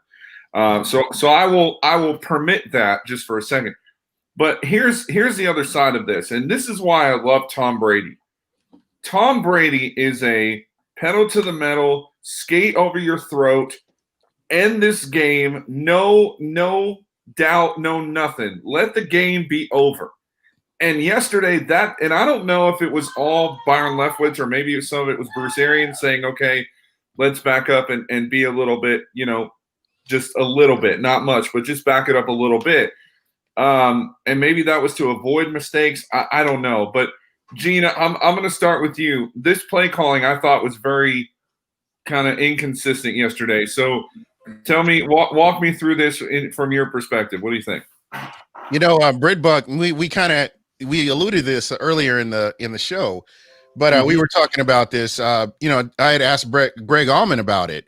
Speaker 2: So I will permit that just for a second. But here's the other side of this, and this is why I love Tom Brady. Tom Brady is a pedal to the metal, skate over your throat, end this game, no doubt, no nothing. Let the game be over. And yesterday, and I don't know if it was all Byron Leftwich or maybe some of it was Bruce Arians saying, okay, let's back up and be a little bit, just a little bit, not much, but just back it up a little bit. And maybe that was to avoid mistakes. I don't know. But, Gina, I'm going to start with you. This play calling I thought was very kind of inconsistent yesterday. So tell me, walk me through this from your perspective. What do you think?
Speaker 6: Brit Buck, we alluded to this earlier in the show, but we were talking about this. I had asked Greg Allman about it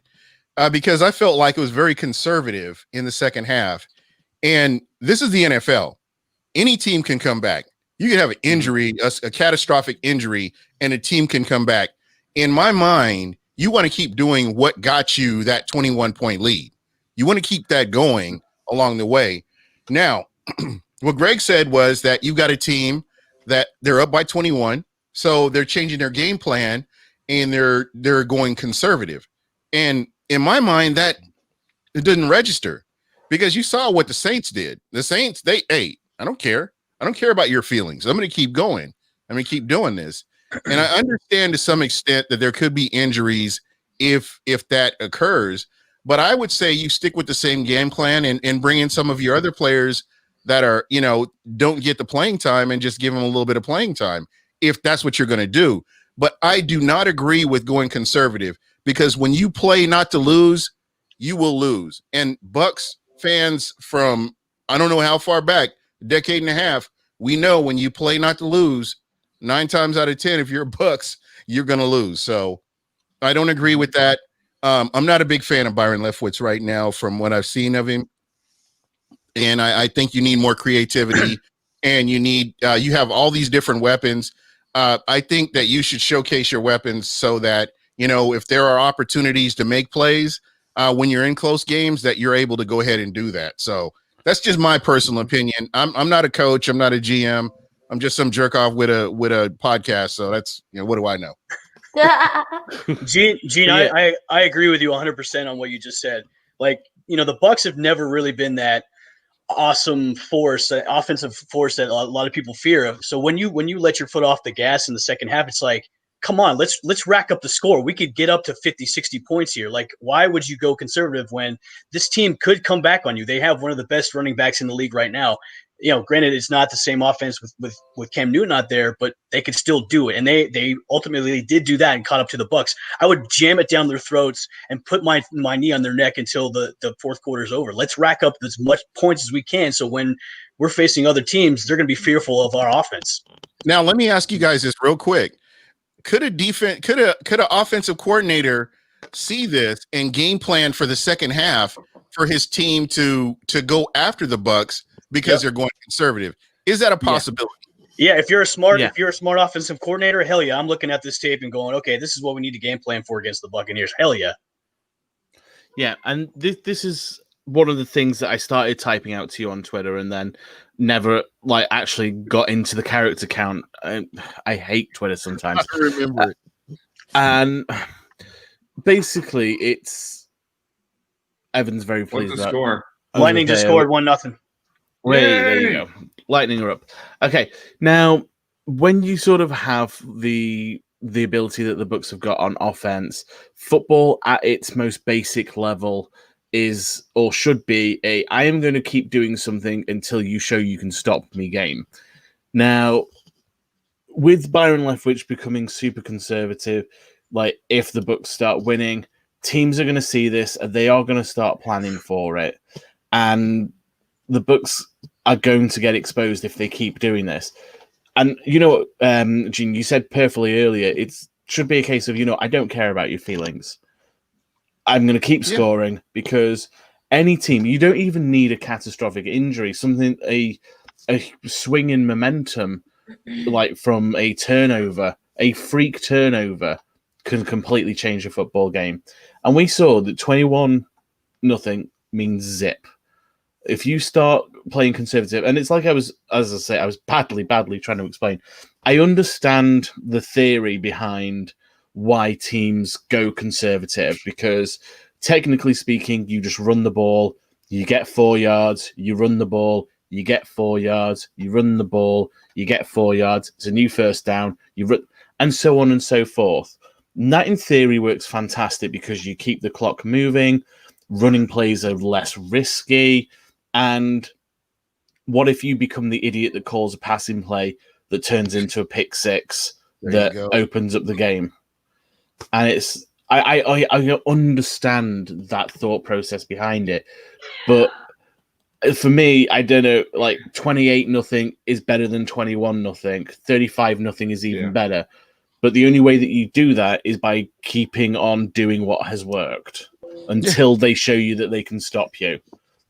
Speaker 6: because I felt like it was very conservative in the second half. And this is the NFL. Any team can come back. You can have an injury, a catastrophic injury, and a team can come back. In my mind, you want to keep doing what got you that 21-point lead. You want to keep that going along the way. Now, what Greg said was that you've got a team that they're up by 21, so they're changing their game plan and they're going conservative. And in my mind, that it didn't register because you saw what the Saints did. The Saints, I don't care. I don't care about your feelings. I'm going to keep going. I'm going to keep doing this. And I understand to some extent that there could be injuries if that occurs. But I would say you stick with the same game plan and bring in some of your other players that are, don't get the playing time and just give them a little bit of playing time if that's what you're going to do. But I do not agree with going conservative because when you play not to lose, you will lose. And Bucs fans from I don't know how far back, a decade and a half, we know when you play not to lose, 9 times out of 10, if you're a Bucs, you're going to lose. So I don't agree with that. I'm not a big fan of Byron Leftwich right now from what I've seen of him. And I think you need more creativity and you have all these different weapons. I think that you should showcase your weapons so that, if there are opportunities to make plays when you're in close games, that you're able to go ahead and do that. So that's just my personal opinion. I'm not a coach. I'm not a GM. I'm just some jerk off with a podcast. So that's, what do I know?
Speaker 4: Gene, I agree with you 100% on what you just said. Like, the Bucs have never really been that awesome force, offensive force that a lot of people fear. So when you let your foot off the gas in the second half, it's like, come on, let's rack up the score. We could get up to 50, 60 points here. Like, why would you go conservative when this team could come back on you? They have one of the best running backs in the league right now. Granted, it's not the same offense with Cam Newton out there, but they could still do it. And they ultimately did do that and caught up to the Bucs. I would jam it down their throats and put my knee on their neck until the fourth quarter is over. Let's rack up as much points as we can. So when we're facing other teams, they're going to be fearful of our offense.
Speaker 6: Now, let me ask you guys this real quick. Could an offensive coordinator see this and game plan for the second half for his team to go after the Bucs because they're going conservative? Is that a possibility?
Speaker 4: Yeah, if you're a smart offensive coordinator, hell yeah, I'm looking at this tape and going, okay, this is what we need to game plan for against the Buccaneers. Hell yeah.
Speaker 3: Yeah, and this is one of the things that I started typing out to you on Twitter and then never actually got into the character count. I hate Twitter sometimes.
Speaker 6: I remember it.
Speaker 3: And basically, it's Evan's very pleased.
Speaker 2: What's the score?
Speaker 4: Lightning just scored 1-0.
Speaker 3: Wait, there you go. Lightning are up. Okay, now when you sort of have the ability that the Bucs have got on offense, football at its most basic level is or should be I am going to keep doing something until you show you can stop me game. Now, with Byron Leftwich becoming super conservative, like if the Bucs start winning, teams are going to see this and they are going to start planning for it. And the Bucs are going to get exposed if they keep doing this. And you know, Gene, you said perfectly earlier, it should be a case of, I don't care about your feelings. I'm going to keep scoring because any team, you don't even need a catastrophic injury, something, a swing in momentum, like from a turnover, a freak turnover can completely change a football game. And we saw that 21-0 means zip. If you start playing conservative, and it's like I was badly trying to explain. I understand the theory behind why teams go conservative because technically speaking, you just run the ball, you get 4 yards, you run the ball, you get 4 yards, you run the ball, you get 4 yards, it's a new first down, you run, and so on and so forth. And that in theory works fantastic because you keep the clock moving, running plays are less risky, and what if you become the idiot that calls a passing play that turns into a pick six that opens up the game? And it's I understand that thought process behind it, but for me, I don't know. Like 28-0 is better than 21-0. 35-0 is even better. But the only way that you do that is by keeping on doing what has worked until they show you that they can stop you.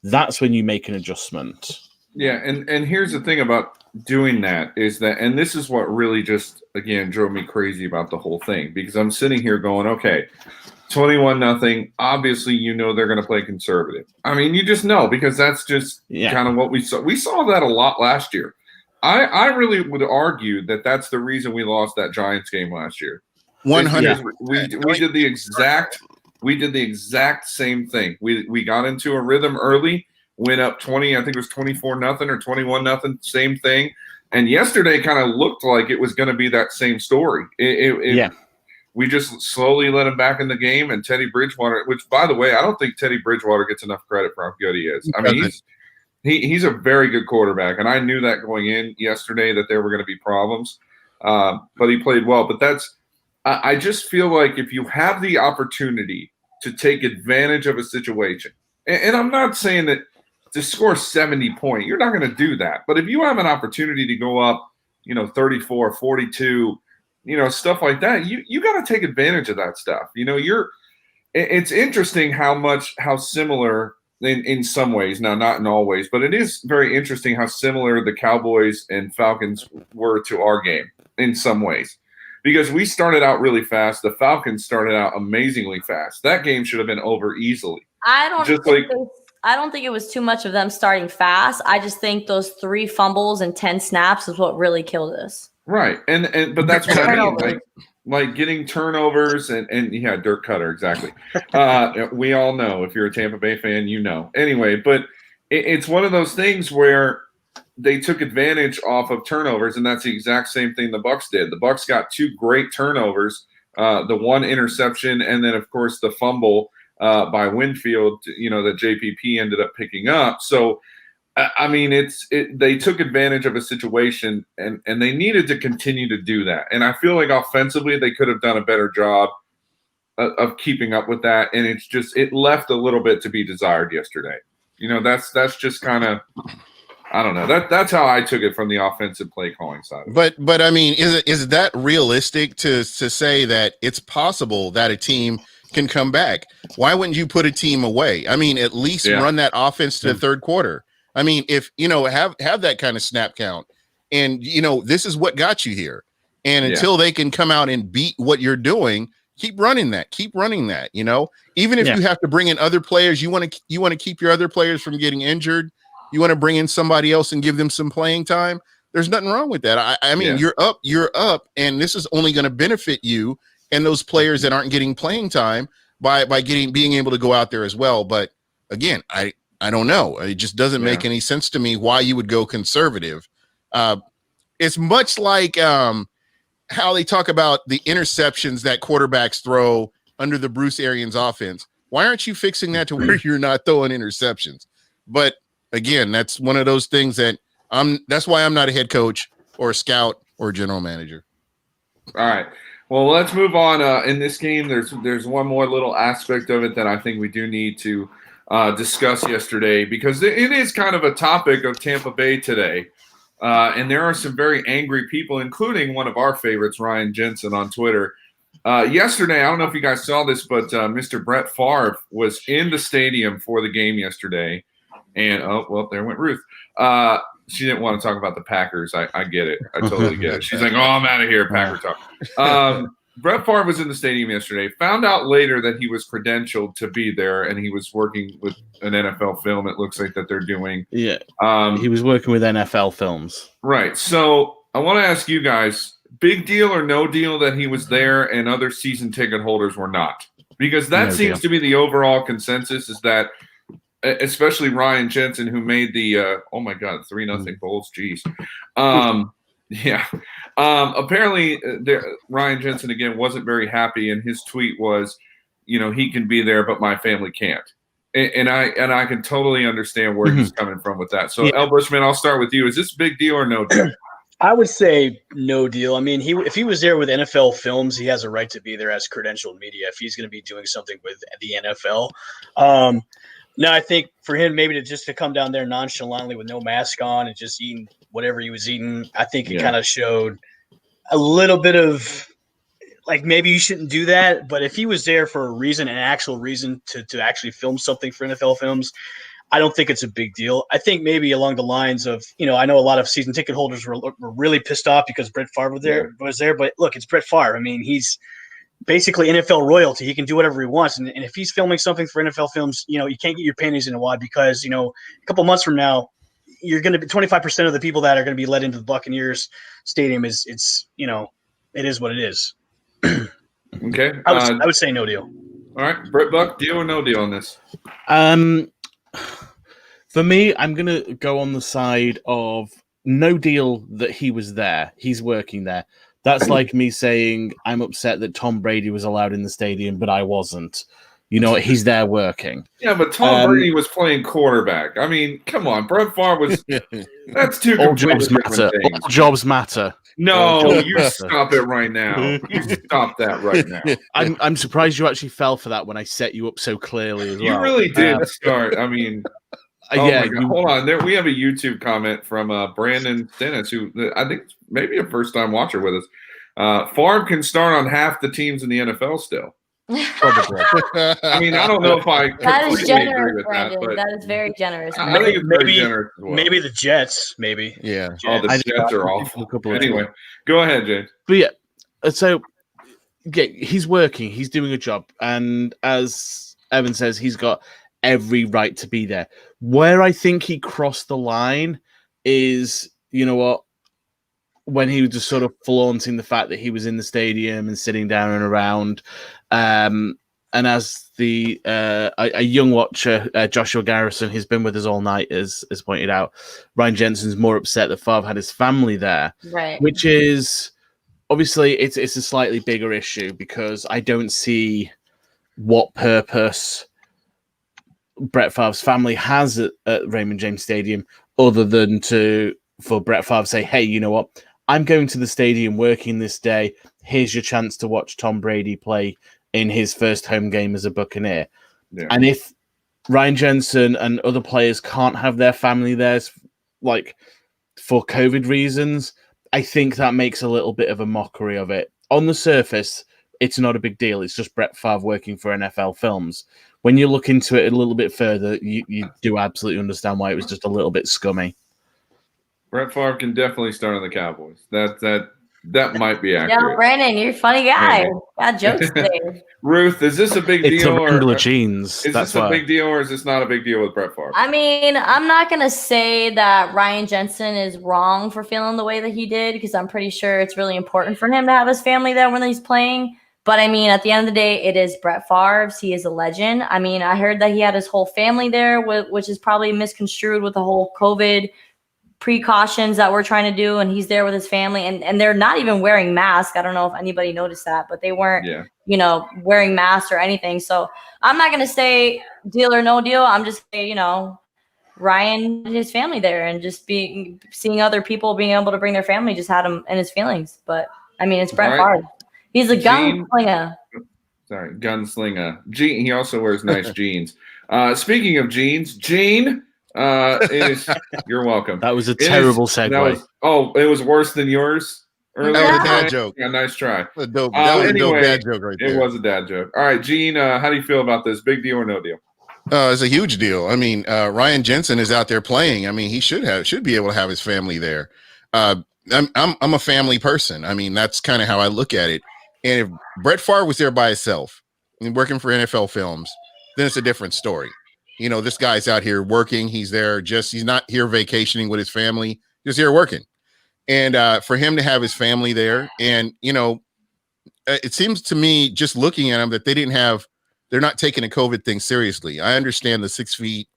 Speaker 3: That's when you make an adjustment.
Speaker 2: Yeah, and here's the thing about doing that is that, and this is what really just, again, drove me crazy about the whole thing, because I'm sitting here going, okay, 21-0, obviously they're going to play conservative. I mean, you just know, because that's just kind of what we saw. We saw that a lot last year. I really would argue that that's the reason we lost that Giants game last year.
Speaker 6: 100.
Speaker 2: We did the exact same thing. We got into a rhythm early. Went up 20, I think it was 24-0 or 21-0, same thing. And yesterday kind of looked like it was going to be that same story. We just slowly let him back in the game, and Teddy Bridgewater, which, by the way, I don't think Teddy Bridgewater gets enough credit for how good he is. I mean, he's a very good quarterback, and I knew that going in yesterday that there were going to be problems, but he played well. But I just feel like if you have the opportunity to take advantage of a situation, and I'm not saying that to score 70 points, you're not going to do that. But if you have an opportunity to go up, 34, 42, stuff like that, you got to take advantage of that stuff. It's interesting how similar in some ways, now not in all ways, but it is very interesting how similar the Cowboys and Falcons were to our game in some ways. Because we started out really fast. The Falcons started out amazingly fast. That game should have been over easily.
Speaker 5: I don't think it was too much of them starting fast. I just think those 3 fumbles and 10 snaps is what really killed us.
Speaker 2: Right. But that's what I mean. Like getting turnovers and Dirk Cutter, exactly. We all know, if you're a Tampa Bay fan, Anyway, but it's one of those things where they took advantage off of turnovers, and that's the exact same thing the Bucs did. The Bucs got 2 great turnovers, the 1 interception, and then, of course, the fumble by Winfield, that JPP ended up picking up. So, I mean, they took advantage of a situation, and they needed to continue to do that. And I feel like offensively they could have done a better job of keeping up with that. And it left a little bit to be desired yesterday. That's just kind of, I don't know. That's how I took it from the offensive play calling side.
Speaker 6: But I mean, is that realistic to say that it's possible that a team can come back? Why wouldn't you put a team away? I mean, at least run that offense to the third quarter. I mean, if have that kind of snap count, and this is what got you here. And until they can come out and beat what you're doing, keep running that. Even if you have to bring in other players, you want to keep your other players from getting injured. You want to bring in somebody else and give them some playing time. There's nothing wrong with that. I mean, you're up, and this is only going to benefit you and those players that aren't getting playing time by being able to go out there as well. But again, I don't know. It just doesn't make any sense to me why you would go conservative. It's much like how they talk about the interceptions that quarterbacks throw under the Bruce Arians offense. Why aren't you fixing that to where you're not throwing interceptions? But again, that's one of those things that's why I'm not a head coach or a scout or a general manager.
Speaker 2: All right. Well, let's move on. In this game, there's one more little aspect of it that I think we do need to discuss yesterday, because it is kind of a topic of Tampa Bay today. And there are some very angry people, including one of our favorites, Ryan Jensen, on Twitter. Yesterday, I don't know if you guys saw this, but Mr. Brett Favre was in the stadium for the game yesterday. And, there went Ruth. She didn't want to talk about the Packers. I get it. I totally get it. She's like, I'm out of here, Packer talk. Brett Favre was in the stadium yesterday, found out later that he was credentialed to be there, and he was working with an NFL film, it looks like, that they're doing.
Speaker 3: Yeah. He was working with NFL films.
Speaker 2: Right. So I want to ask you guys, big deal or no deal that he was there and other season ticket holders were not? Because that seems to be the overall consensus, is that, especially Ryan Jensen, who made the 3-0 Bulls. Geez. Apparently, Ryan Jensen again wasn't very happy, and his tweet was, he can be there, but my family can't. And I can totally understand where he's coming from with that. So, El Bushman, I'll start with you. Is this a big deal or no deal?
Speaker 4: I would say no deal. I mean, if he was there with NFL films, he has a right to be there as credentialed media if he's going to be doing something with the NFL. No, I think for him maybe to come down there nonchalantly with no mask on and just eating whatever he was eating, I think it kind of showed a little bit of like maybe you shouldn't do that. But if he was there for a reason, an actual reason to actually film something for NFL films, I don't think it's a big deal. I think maybe along the lines of, I know a lot of season ticket holders were really pissed off because Brett Favre was there. But look, it's Brett Favre. I mean, he's basically NFL royalty. He can do whatever he wants. And if he's filming something for NFL films, you can't get your panties in a wad because, a couple months from now, you're going to be 25% of the people that are going to be let into the Buccaneers stadium it is what it is.
Speaker 2: Okay.
Speaker 4: I would say no deal.
Speaker 2: All right. Brett Buck, deal or no deal on this?
Speaker 3: For me, I'm going to go on the side of no deal that he was there. He's working there. That's like me saying I'm upset that Tom Brady was allowed in the stadium, but I wasn't. He's there working.
Speaker 2: Yeah, but Tom Brady was playing quarterback. I mean, come on. Brett Favre was – that's two completely different things.
Speaker 3: All jobs matter.
Speaker 2: No, you stop it right now. You stop that right now.
Speaker 3: I'm surprised you actually fell for that when I set you up so clearly as well.
Speaker 2: You really did start. I mean – hold on. We have a YouTube comment from Brandon Dennis, who I think maybe a first-time watcher with us. Favre can start on half the teams in the NFL still.
Speaker 3: Probably.
Speaker 2: I mean, I don't know if I
Speaker 5: that is generous,
Speaker 2: agree with
Speaker 5: Brandon.
Speaker 2: that, but
Speaker 5: that is very generous.
Speaker 2: I think it's very generous as well.
Speaker 4: Maybe the Jets, maybe.
Speaker 6: Yeah.
Speaker 2: The Jets are awful. Anyway, go ahead, James.
Speaker 3: But he's working. He's doing a job. And as Evan says, he's got every right to be there. Where I think he crossed the line is, when he was just sort of flaunting the fact that he was in the stadium and sitting down and around. And as a young watcher, Joshua Garrison, who's been with us all night, has pointed out, Ryan Jensen's more upset that Favre had his family there,
Speaker 5: right?
Speaker 3: Which is obviously it's a slightly bigger issue because I don't see what purpose Brett Favre's family has at Raymond James Stadium other than for Brett Favre to say, hey, you know what? I'm going to the stadium working this day. Here's your chance to watch Tom Brady play in his first home game as a Buccaneer. Yeah. And if Ryan Jensen and other players can't have their family there, like for COVID reasons, I think that makes a little bit of a mockery of it. On the surface, it's not a big deal. It's just Brett Favre working for NFL films. When you look into it a little bit further, you do absolutely understand why it was just a little bit scummy.
Speaker 2: Brett Favre can definitely start on the Cowboys. That might be accurate.
Speaker 5: Yeah, Brandon, you're a funny guy. Got jokes today.
Speaker 2: Ruth, is this a big deal?
Speaker 3: It's a wrangle of jeans.
Speaker 2: Is this a big deal or is this not a big deal with Brett Favre?
Speaker 5: I mean, I'm not going to say that Ryan Jensen is wrong for feeling the way that he did because I'm pretty sure it's really important for him to have his family there when he's playing. But I mean, at the end of the day, it is Brett Favre's. He is a legend. I mean, I heard that he had his whole family there, which is probably misconstrued with the whole COVID precautions that we're trying to do. And he's there with his family, and they're not even wearing masks. I don't know if anybody noticed that, but they weren't, wearing masks or anything. So I'm not going to say deal or no deal. I'm just saying, Ryan and his family there, and just seeing other people being able to bring their family just had him in his feelings. But I mean, it's Brett Favre. He's a gunslinger.
Speaker 2: Sorry, gunslinger. He also wears nice jeans. Speaking of jeans, Gene, you're welcome.
Speaker 3: That was a terrible segue.
Speaker 2: It was worse than yours.
Speaker 6: That was a dad joke.
Speaker 2: Yeah, nice try.
Speaker 6: That was a dope dad joke right there.
Speaker 2: It was a dad joke. All right, Gene, how do you feel about this? Big deal or no deal?
Speaker 6: It's a huge deal. I mean, Ryan Jensen is out there playing. I mean, he should be able to have his family there. I'm a family person. I mean, that's kind of how I look at it. And if Brett Favre was there by himself and working for NFL Films, then it's a different story. This guy's out here working. He's there he's not here vacationing with his family. He's here working. And for him to have his family there, and, it seems to me, just looking at him, that they're not taking a COVID thing seriously. I understand the 6 feet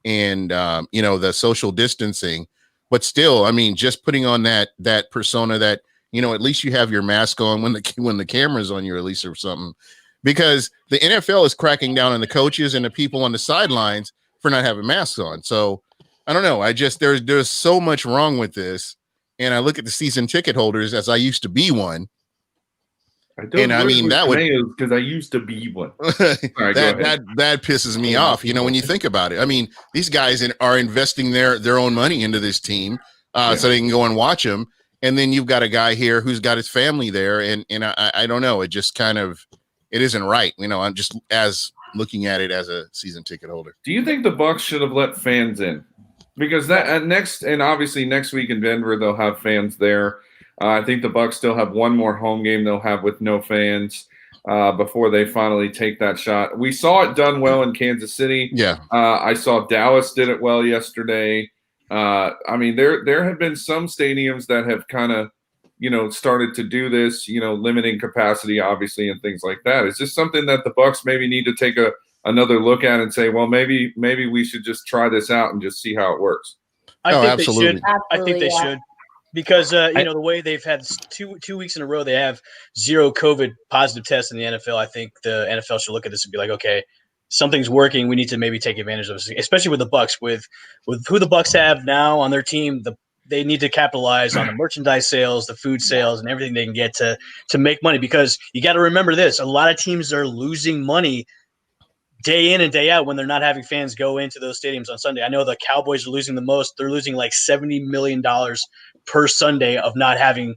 Speaker 6: and, the social distancing, but still, I mean, just putting on that persona that, at least you have your mask on when the camera's on you, at least, or something, because the NFL is cracking down on the coaches and the people on the sidelines for not having masks on. So I don't know. There's so much wrong with this. And I look at the season ticket holders, as I used to be one.
Speaker 2: Because I used to be one. Right,
Speaker 6: that pisses me off. When you think about it, I mean, these guys are investing their own money into this team, so they can go and watch them. And then you've got a guy here who's got his family there, and I don't know. It just it isn't right. I'm just looking at it as a season ticket holder.
Speaker 2: Do you think the Bucs should have let fans in? Because obviously next week in Denver they'll have fans there. I think the Bucs still have one more home game they'll have with no fans before they finally take that shot. We saw it done well in Kansas City.
Speaker 6: Yeah.
Speaker 2: I saw Dallas did it well yesterday. I mean, there have been some stadiums that have kind of, started to do this, limiting capacity, obviously, and things like that. Is this something that the Bucs maybe need to take another look at and say, well, maybe we should just try this out and just see how it works?
Speaker 4: I think
Speaker 6: absolutely.
Speaker 4: They should. I think they should. Because, the way they've had two weeks in a row, they have 0 COVID positive tests in the NFL. I think the NFL should look at this and be like, okay, something's working. We need to maybe take advantage of it, especially with the Bucs. With who the Bucs have now on their team, they need to capitalize on the merchandise sales, the food sales, and everything they can get to make money. Because you got to remember this: a lot of teams are losing money day in and day out when they're not having fans go into those stadiums on Sunday. I know the Cowboys are losing the most. They're losing like $70 million per Sunday of not having,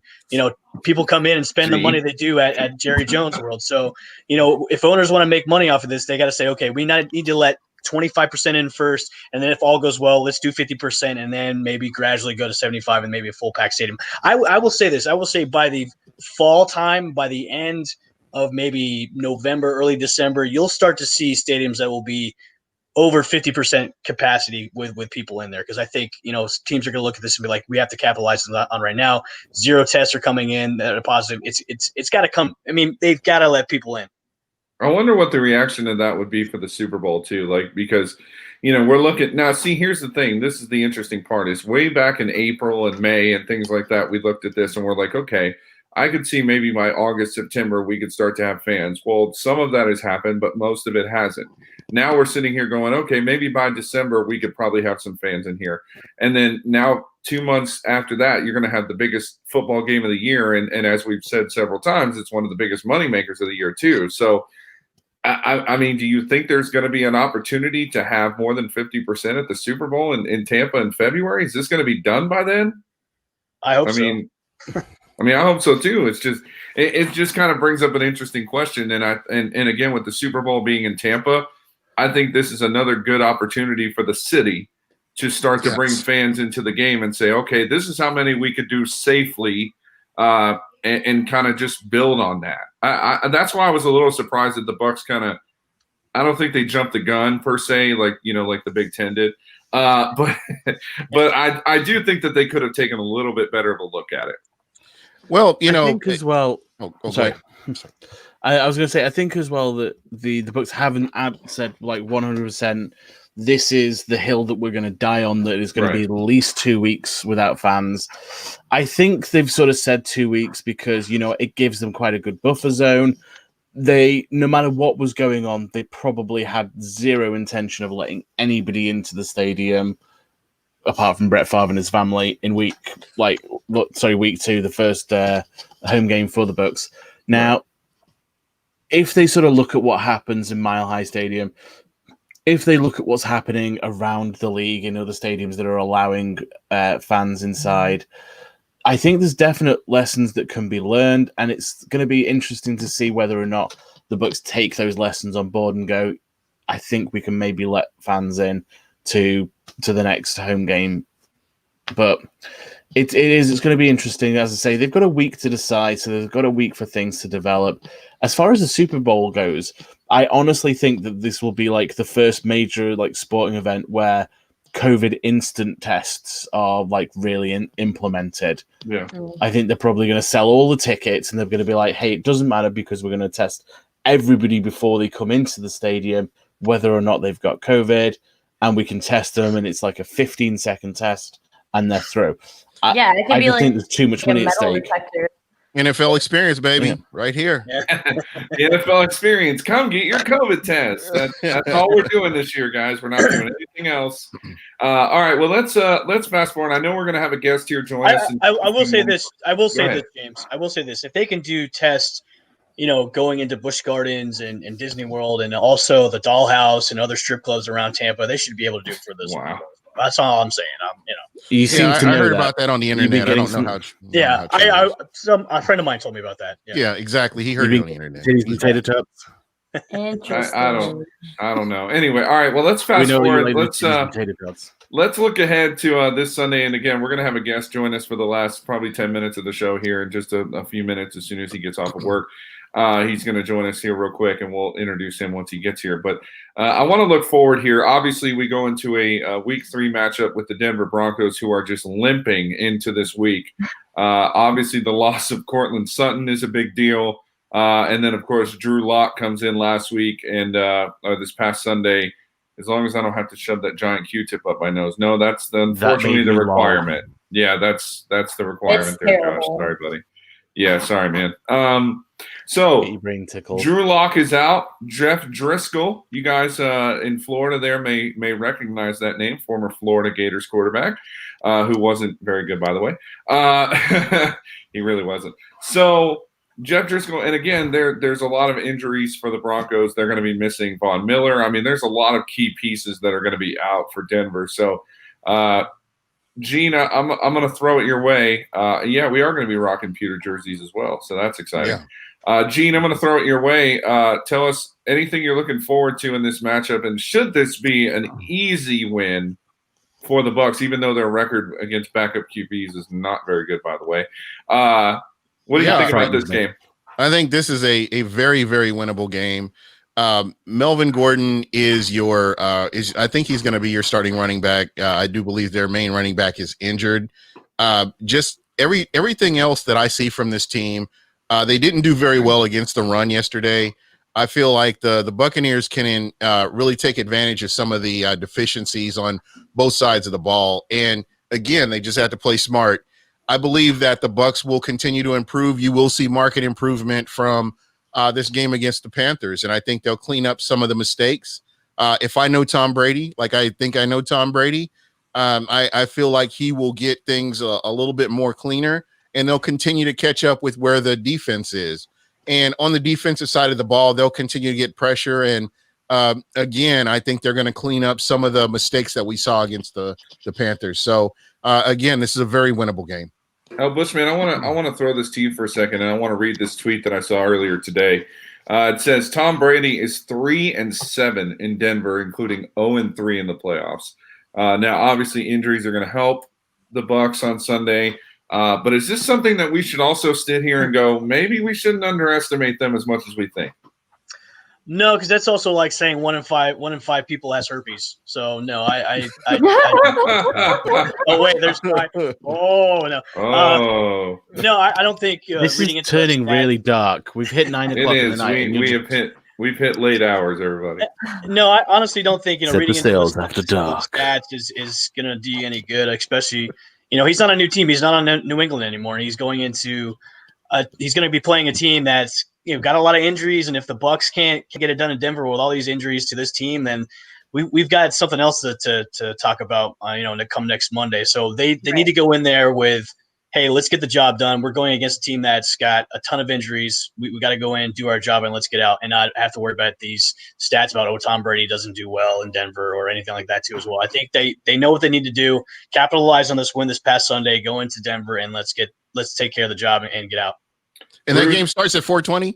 Speaker 4: people come in and spend the money they do at Jerry Jones World. So, if owners want to make money off of this, they got to say, okay, we need to let 25% in first. And then if all goes well, let's do 50% and then maybe gradually go to 75 and maybe a full pack stadium. I will say this. I will say by the fall time, by the end of maybe November, early December, you'll start to see stadiums that will be over 50% capacity with people in there. Because I think, teams are going to look at this and be like, we have to capitalize on right now. 0 tests are coming in that are positive. It's got to come. I mean, they've got to let people in.
Speaker 2: I wonder what the reaction to that would be for the Super Bowl too. Because, we're looking now, see, here's the thing. This is the interesting part is way back in April and May and things like that. We looked at this and we're like, okay, I could see maybe by August, September, we could start to have fans. Well, some of that has happened, but most of it hasn't. Now we're sitting here going, okay, maybe by December, we could probably have some fans in here. And then now 2 months after that, you're going to have the biggest football game of the year. And as we've said several times, it's one of the biggest money makers of the year too. So, I mean, do you think there's going to be an opportunity to have more than 50% at the Super Bowl in Tampa in February? Is this going to be done by then?
Speaker 4: I hope so.
Speaker 2: I hope so too. It just kind of brings up an interesting question. And again, with the Super Bowl being in Tampa, I think this is another good opportunity for the city to start to bring fans into the game and say, okay, this is how many we could do safely, and kind of just build on that. That's why I was a little surprised that the Bucs I don't think they jumped the gun per se, like the Big Ten did. But I do think that they could have taken a little bit better of a look at it.
Speaker 6: Well,
Speaker 3: I think as well.
Speaker 6: Sorry.
Speaker 3: I was going to say, I think as well that the Bucs haven't said like 100%. This is the hill that we're going to die on. That is going to be at least 2 weeks without fans. I think they've sort of said 2 weeks because it gives them quite a good buffer zone. They, no matter what was going on, they probably had zero intention of letting anybody into the stadium apart from Brett Favre and his family in week 2, the first home game for the Bucs. Now, if they sort of look at what happens in Mile High Stadium, if they look at what's happening around the league in other stadiums that are allowing fans inside, I think there's definite lessons that can be learned, and it's going to be interesting to see whether or not the Bucs take those lessons on board and go, I think we can maybe let fans in to the next home game. But it's going to be interesting. As I say, they've got a week to decide, so they've got a week for things to develop. As far as the Super Bowl goes, I honestly think that this will be like the first major sporting event where COVID instant tests are really implemented.
Speaker 2: Yeah.
Speaker 3: I think they're probably going to sell all the tickets, and they're going to be like, hey, it doesn't matter because we're going to test everybody before they come into the stadium, whether or not they've got COVID, and we can test them, and it's like a 15-second test, and they're through.
Speaker 5: It can
Speaker 3: I
Speaker 5: be
Speaker 3: just think there's too much money at stake.
Speaker 5: Detector.
Speaker 6: NFL experience, baby, right here.
Speaker 2: The NFL experience. Come get your COVID test. That's all we're doing this year, guys. We're not doing anything else. All right. Well, let's fast forward. I know we're going to have a guest here join us.
Speaker 4: I will say this. I will say this, James. I will say this. If they can do tests, going into Busch Gardens and Disney World, and also the Dollhouse and other strip clubs around Tampa, they should be able to do it for this.
Speaker 2: Wow.
Speaker 4: That's all I'm saying.
Speaker 6: I heard about that on the internet. I don't know how.
Speaker 4: A friend of mine told me about that.
Speaker 6: Yeah, exactly. He heard it on the internet.
Speaker 3: Potato chips.
Speaker 5: Interesting.
Speaker 2: I don't know. Anyway, all right. Well, let's fast forward. Let's look ahead to this Sunday. And again, we're going to have a guest join us for the last probably 10 minutes of the show here in just a few minutes as soon as he gets off of work. He's going to join us here real quick, and we'll introduce him once he gets here. But I want to look forward here. Obviously, we go into a Week 3 matchup with the Denver Broncos, who are just limping into this week. Obviously, the loss of Cortland Sutton is a big deal. And then, of course, Drew Lock comes in last week and this past Sunday. As long as I don't have to shove that giant Q-tip up my nose. No, that's unfortunately the requirement. Yeah, that's the requirement there, Josh. Sorry, buddy. Yeah, sorry, man. So Drew Lock is out. Jeff Driscoll, you guys in Florida there may recognize that name, former Florida Gators quarterback, who wasn't very good, by the way. He really wasn't. So Jeff Driscoll, and again, there's a lot of injuries for the Broncos. They're going to be missing Von Miller. I mean, there's a lot of key pieces that are going to be out for Denver. So, Gina, I'm going to throw it your way. We are going to be rocking pewter jerseys as well, so that's exciting. Yeah. Gene, I'm going to throw it your way. Tell us anything you're looking forward to in this matchup, and should this be an easy win for the Bucs, even though their record against backup QBs is not very good, by the way. What do you think about this game?
Speaker 6: I think this is a very, very winnable game. Melvin Gordon is I think he's going to be your starting running back. I do believe their main running back is injured. Just everything else that I see from this team, they didn't do very well against the run yesterday. I feel like the Buccaneers can really take advantage of some of the deficiencies on both sides of the ball. And again, they just have to play smart. I believe that the Bucs will continue to improve. You will see market improvement from this game against the Panthers, and I think they'll clean up some of the mistakes. If I know Tom Brady, like I think I know Tom Brady, I feel like he will get things a little bit more cleaner, and they'll continue to catch up with where the defense is. And on the defensive side of the ball, they'll continue to get pressure. And again, I think they're going to clean up some of the mistakes that we saw against the Panthers. So again, this is a very winnable game.
Speaker 2: Bushman, I want to throw this to you for a second, and I want to read this tweet that I saw earlier today. It says Tom Brady is 3-7 in Denver, including 0-3 in the playoffs. Now, obviously, injuries are going to help the Bucs on Sunday, but is this something that we should also sit here and go, maybe we shouldn't underestimate them as much as we think?
Speaker 4: No, because that's also like saying one in five people has herpes. So no, I oh wait, there's five. Oh no,
Speaker 2: Oh,
Speaker 4: no, I don't think
Speaker 3: This
Speaker 4: reading
Speaker 3: is
Speaker 4: into
Speaker 3: turning
Speaker 4: that,
Speaker 3: really dark. We've hit 9
Speaker 2: it
Speaker 3: o'clock in the
Speaker 2: is.
Speaker 3: night. and you're
Speaker 2: We've hit late hours, everybody.
Speaker 4: No, I honestly don't think
Speaker 3: Set the
Speaker 4: reading into
Speaker 3: sails after
Speaker 4: some of
Speaker 3: dark.
Speaker 4: the stats is gonna do you any good. Especially, he's on a new team. He's not on New England anymore. He's going into he's going to be playing a team that's got a lot of injuries, and if the Bucs can't get it done in Denver with all these injuries to this team, then we've got something else to talk about. To come next Monday. So they need to go in there with, hey, let's get the job done. We're going against a team that's got a ton of injuries. We got to go in, do our job, and let's get out, and not have to worry about these stats about Tom Brady doesn't do well in Denver or anything like that too as well. I think they know what they need to do. Capitalize on this win this past Sunday. Go into Denver and let's take care of the job and get out.
Speaker 6: And that game starts at 4:20.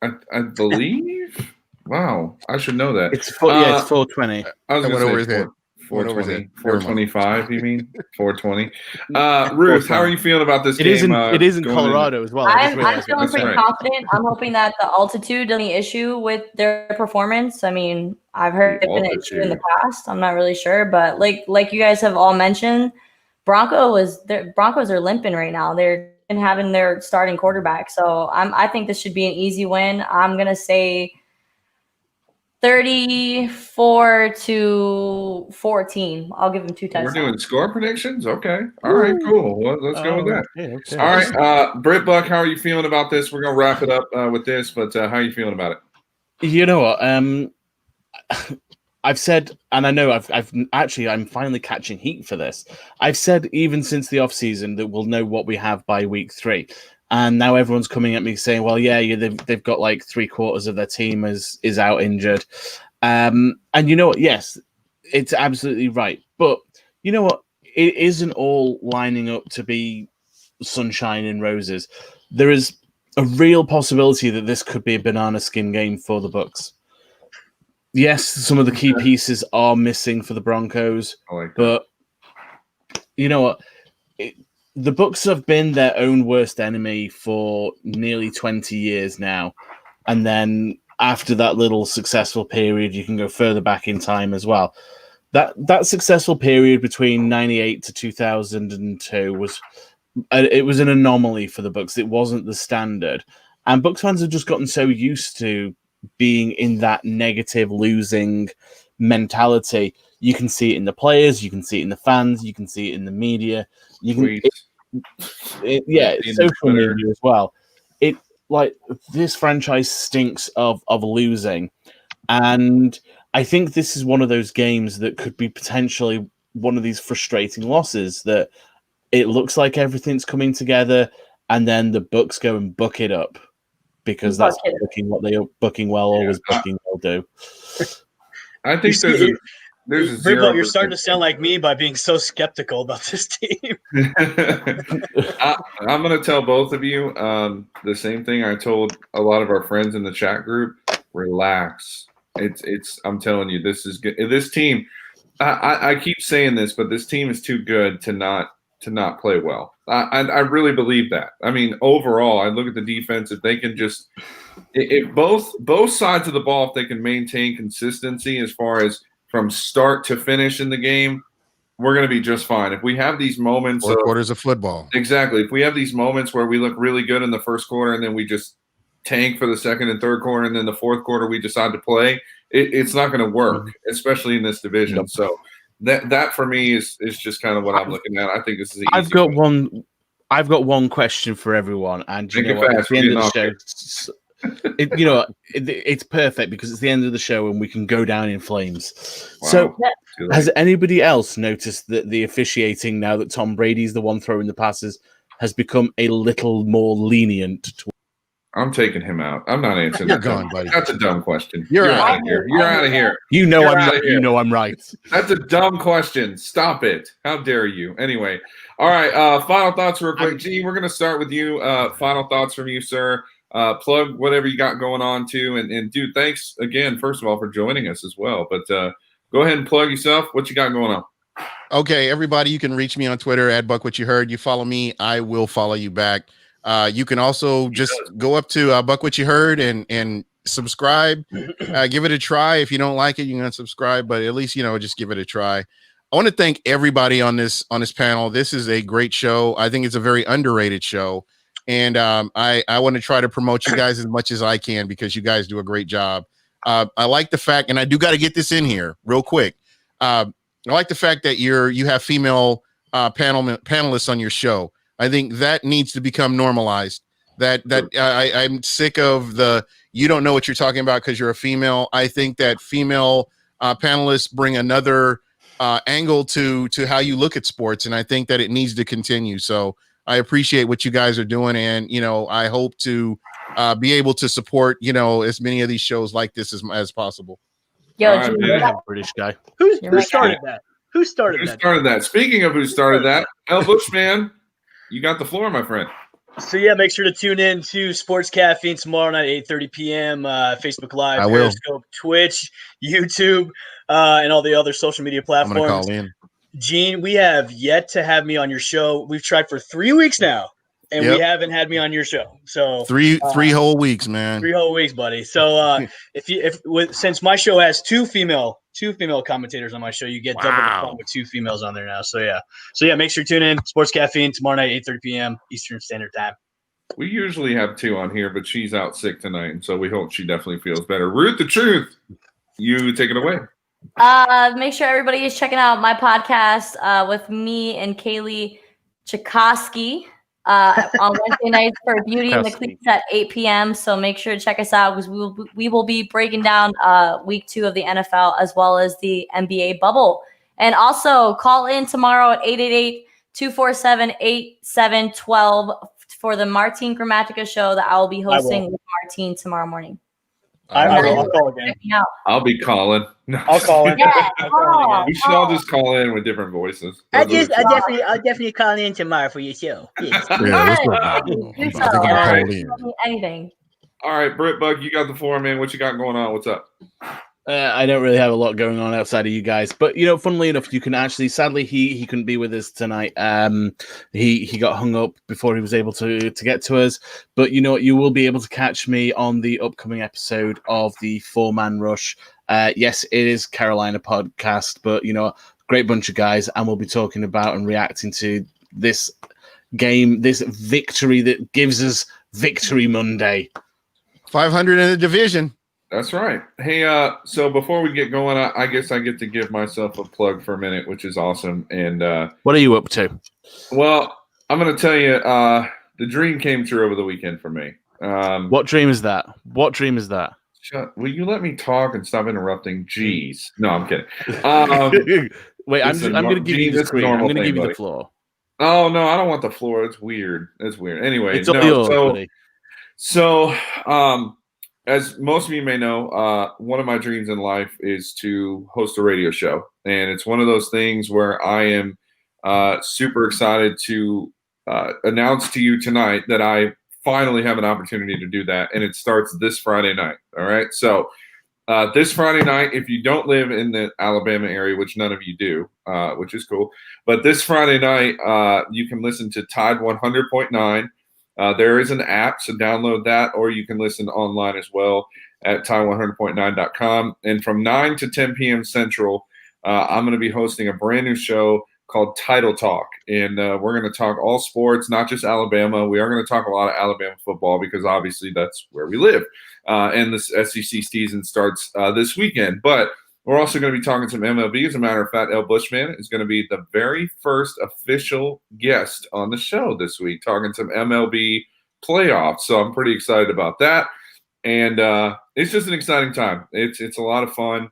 Speaker 2: I believe. Wow, I should know that.
Speaker 3: It's 4:20.
Speaker 2: I was going to say 4:20, 4:25. You mean 4:20? Ruth, how are you feeling about this game?
Speaker 3: It is in Colorado as well.
Speaker 5: I'm feeling pretty confident. I'm hoping that the altitude doesn't be an issue with their performance. I mean, I've heard it's been an issue in the past. I'm not really sure, but like you guys have all mentioned, Broncos are limping right now. They're having their starting quarterback, so I think this should be an easy win. I'm gonna say 34-14. I'll give them 2 touchdowns.
Speaker 2: We're doing score predictions? Okay. All right, cool. Well, let's go with that. Okay. All right. Britt Buck, how are you feeling about this? We're going to wrap it up with this, but how are you feeling about it?
Speaker 3: You know what? I've said, and I know I'm finally catching heat for this. I've said even since the offseason that we'll know what we have by week 3. And now everyone's coming at me saying, well, they've got like 3/4 of their team is out injured. And you know what? Yes, it's absolutely right. But you know what? It isn't all lining up to be sunshine and roses. There is a real possibility that this could be a banana skin game for the Bucs. Yes, some of the key pieces are missing for the Broncos. But you know what? The Bucs have been their own worst enemy for nearly 20 years now. And then after that little successful period, you can go further back in time as well. That successful period between 98 to 2002 was an anomaly for the Bucs. It wasn't the standard. And Bucs fans have just gotten so used to being in that negative losing mentality. You can see it in the players, you can see it in the fans, you can see it in the media. You can social media as well. It this franchise stinks of losing, and I think this is one of those games that could be potentially one of these frustrating losses that it looks like everything's coming together, and then the Bucs go and buck it up because that's what they are booking well, always booking will do.
Speaker 2: I think there's a
Speaker 4: zero. You're starting to sound like me by being so skeptical about this team.
Speaker 2: I'm going to tell both of you the same thing I told a lot of our friends in the chat group. Relax. I'm telling you, this is good. This team, I keep saying this, but this team is too good to not play well. I really believe that. I mean, overall, I look at the defense. If they can just, if both sides of the ball, if they can maintain consistency as far as from start to finish in the game, we're going to be just fine. If we have these moments,
Speaker 6: 4 quarters of football,
Speaker 2: exactly. If we have these moments where we look really good in the first quarter and then we just tank for the second and third quarter, and then the fourth quarter we decide to play, it's not going to work, especially in this division. Yep. So that for me is just kind of what I'm looking at. I think this is an easy one.
Speaker 3: I've got one question for everyone, and you know what? At the end of the show, it's perfect because it's the end of the show and we can go down in flames. Wow. So has anybody else noticed that the officiating, now that Tom Brady's the one throwing the passes, has become a little more lenient?
Speaker 2: I'm taking him out. I'm not answering that.
Speaker 6: Gone, buddy.
Speaker 2: That's a dumb question.
Speaker 6: You're
Speaker 2: out of here. You're out of here.
Speaker 3: You know I'm right.
Speaker 2: That's a dumb question. Stop it. How dare you? Anyway. All right. Final thoughts real quick. G, we're going to start with you. Final thoughts from you, sir. Plug whatever you got going on too. And dude, thanks again, first of all, for joining us as well. But go ahead and plug yourself. What you got going on?
Speaker 6: Okay, everybody, you can reach me on Twitter at Buck What You Heard. You follow me, I will follow you back. You can also just go up to Buck What You Heard and subscribe, give it a try. If you don't like it, you can unsubscribe, but at least, just give it a try. I want to thank everybody on this panel. This is a great show. I think it's a very underrated show. And I want to try to promote you guys as much as I can because you guys do a great job. I like the fact, and I do got to get this in here real quick. I like the fact that you have female panelists on your show. I think that needs to become normalized. I'm sick of you don't know what you're talking about because you're a female. I think that female panelists bring another angle to how you look at sports, and I think that it needs to continue. So I appreciate what you guys are doing, and I hope to be able to support as many of these shows like this as possible.
Speaker 5: Yo,
Speaker 3: British guy.
Speaker 4: Who started that? Who started
Speaker 2: that? Speaking of who started that, El Bushman, you got the floor, my friend.
Speaker 4: So yeah, make sure to tune in to Sports Caffeine tomorrow night, 8:30 p.m. Facebook Live, Periscope, Twitch, YouTube, and all the other social media platforms.
Speaker 6: I'm gonna call in.
Speaker 4: Gene, we have yet to have me on your show. We've tried for 3 weeks now, and we haven't had me on your show. So
Speaker 6: three whole weeks, man.
Speaker 4: 3 whole weeks, buddy. So since my show has two female commentators on my show, you get double the fun with 2 females on there now. So yeah, make sure to tune in. Sports Caffeine tomorrow night, 8:30 p.m. Eastern Standard Time.
Speaker 2: We usually have 2 on here, but she's out sick tonight, and so we hope she definitely feels better. Ruth, the truth, you take it away.
Speaker 5: Make sure everybody is checking out my podcast with me and Kaylee Chikoski on Wednesday nights for Beauty and the Cleats at 8 p.m. So make sure to check us out because we will be breaking down week 2 of the NFL as well as the NBA bubble. And also call in tomorrow at 888-247-8712 for the Martine Gramatica show that I will be hosting with Martine tomorrow morning.
Speaker 4: I'll call again.
Speaker 2: I'll be calling. No.
Speaker 4: I'll call in.
Speaker 2: We should all just call in with different voices.
Speaker 7: I'll definitely call in tomorrow for your show. Yes.
Speaker 5: Anything.
Speaker 2: All right, Britt Bug, you got the floor, man. What you got going on? What's up?
Speaker 3: I don't really have a lot going on outside of you guys, but funnily enough, you can actually. Sadly, he couldn't be with us tonight. He got hung up before he was able to get to us. But you will be able to catch me on the upcoming episode of the 4-Man Rush. Yes, it is Carolina podcast, but great bunch of guys, and we'll be talking about and reacting to this game, this victory that gives us Victory Monday.
Speaker 6: 500 in the division.
Speaker 2: That's right. Hey, so before we get going, I guess I get to give myself a plug for a minute, which is awesome. And
Speaker 3: what are you up to?
Speaker 2: Well, I'm going to tell you, the dream came true over the weekend for me.
Speaker 3: What dream is that?
Speaker 2: Will you let me talk and stop interrupting? Jeez. No, I'm kidding.
Speaker 3: Wait, I'm going to give you the screen. I'm going to give you the floor.
Speaker 2: Oh, no, I don't want the floor. It's weird. Anyway,
Speaker 3: it's all yours, buddy.
Speaker 2: So, as most of you may know, one of my dreams in life is to host a radio show. And it's one of those things where I am super excited to announce to you tonight that I finally have an opportunity to do that. And it starts this Friday night. All right. So this Friday night, if you don't live in the Alabama area, which none of you do, which is cool. But this Friday night, you can listen to Tide 100.9. There is an app, so download that, or you can listen online as well at tide100.9.com. And from 9 to 10 p.m. Central, I'm going to be hosting a brand new show called Title Talk. And we're going to talk all sports, not just Alabama. We are going to talk a lot of Alabama football because obviously that's where we live. And the SEC season starts this weekend. But we're also going to be talking some MLB. As a matter of fact, El Bushman is going to be the very first official guest on the show this week, talking some MLB playoffs. So I'm pretty excited about that. And it's just an exciting time. It's a lot of fun.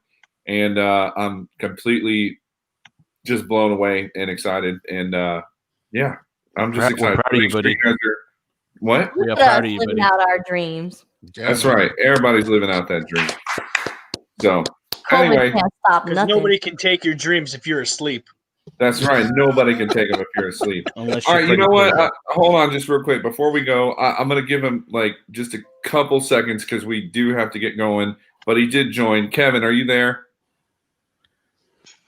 Speaker 2: And I'm completely just blown away and excited. And yeah, I'm just excited.
Speaker 3: Proud of you, buddy.
Speaker 2: What?
Speaker 3: We are proud of you, buddy.
Speaker 5: Living out our dreams.
Speaker 2: That's right. Everybody's living out that dream. So anyway,
Speaker 4: because nobody can take your dreams if you're asleep.
Speaker 2: That's right. Nobody can take them if you're asleep. All right, you know what? Hold on just real quick. Before we go, I'm going to give him just a couple seconds because we do have to get going. But he did join. Kevin, are you there?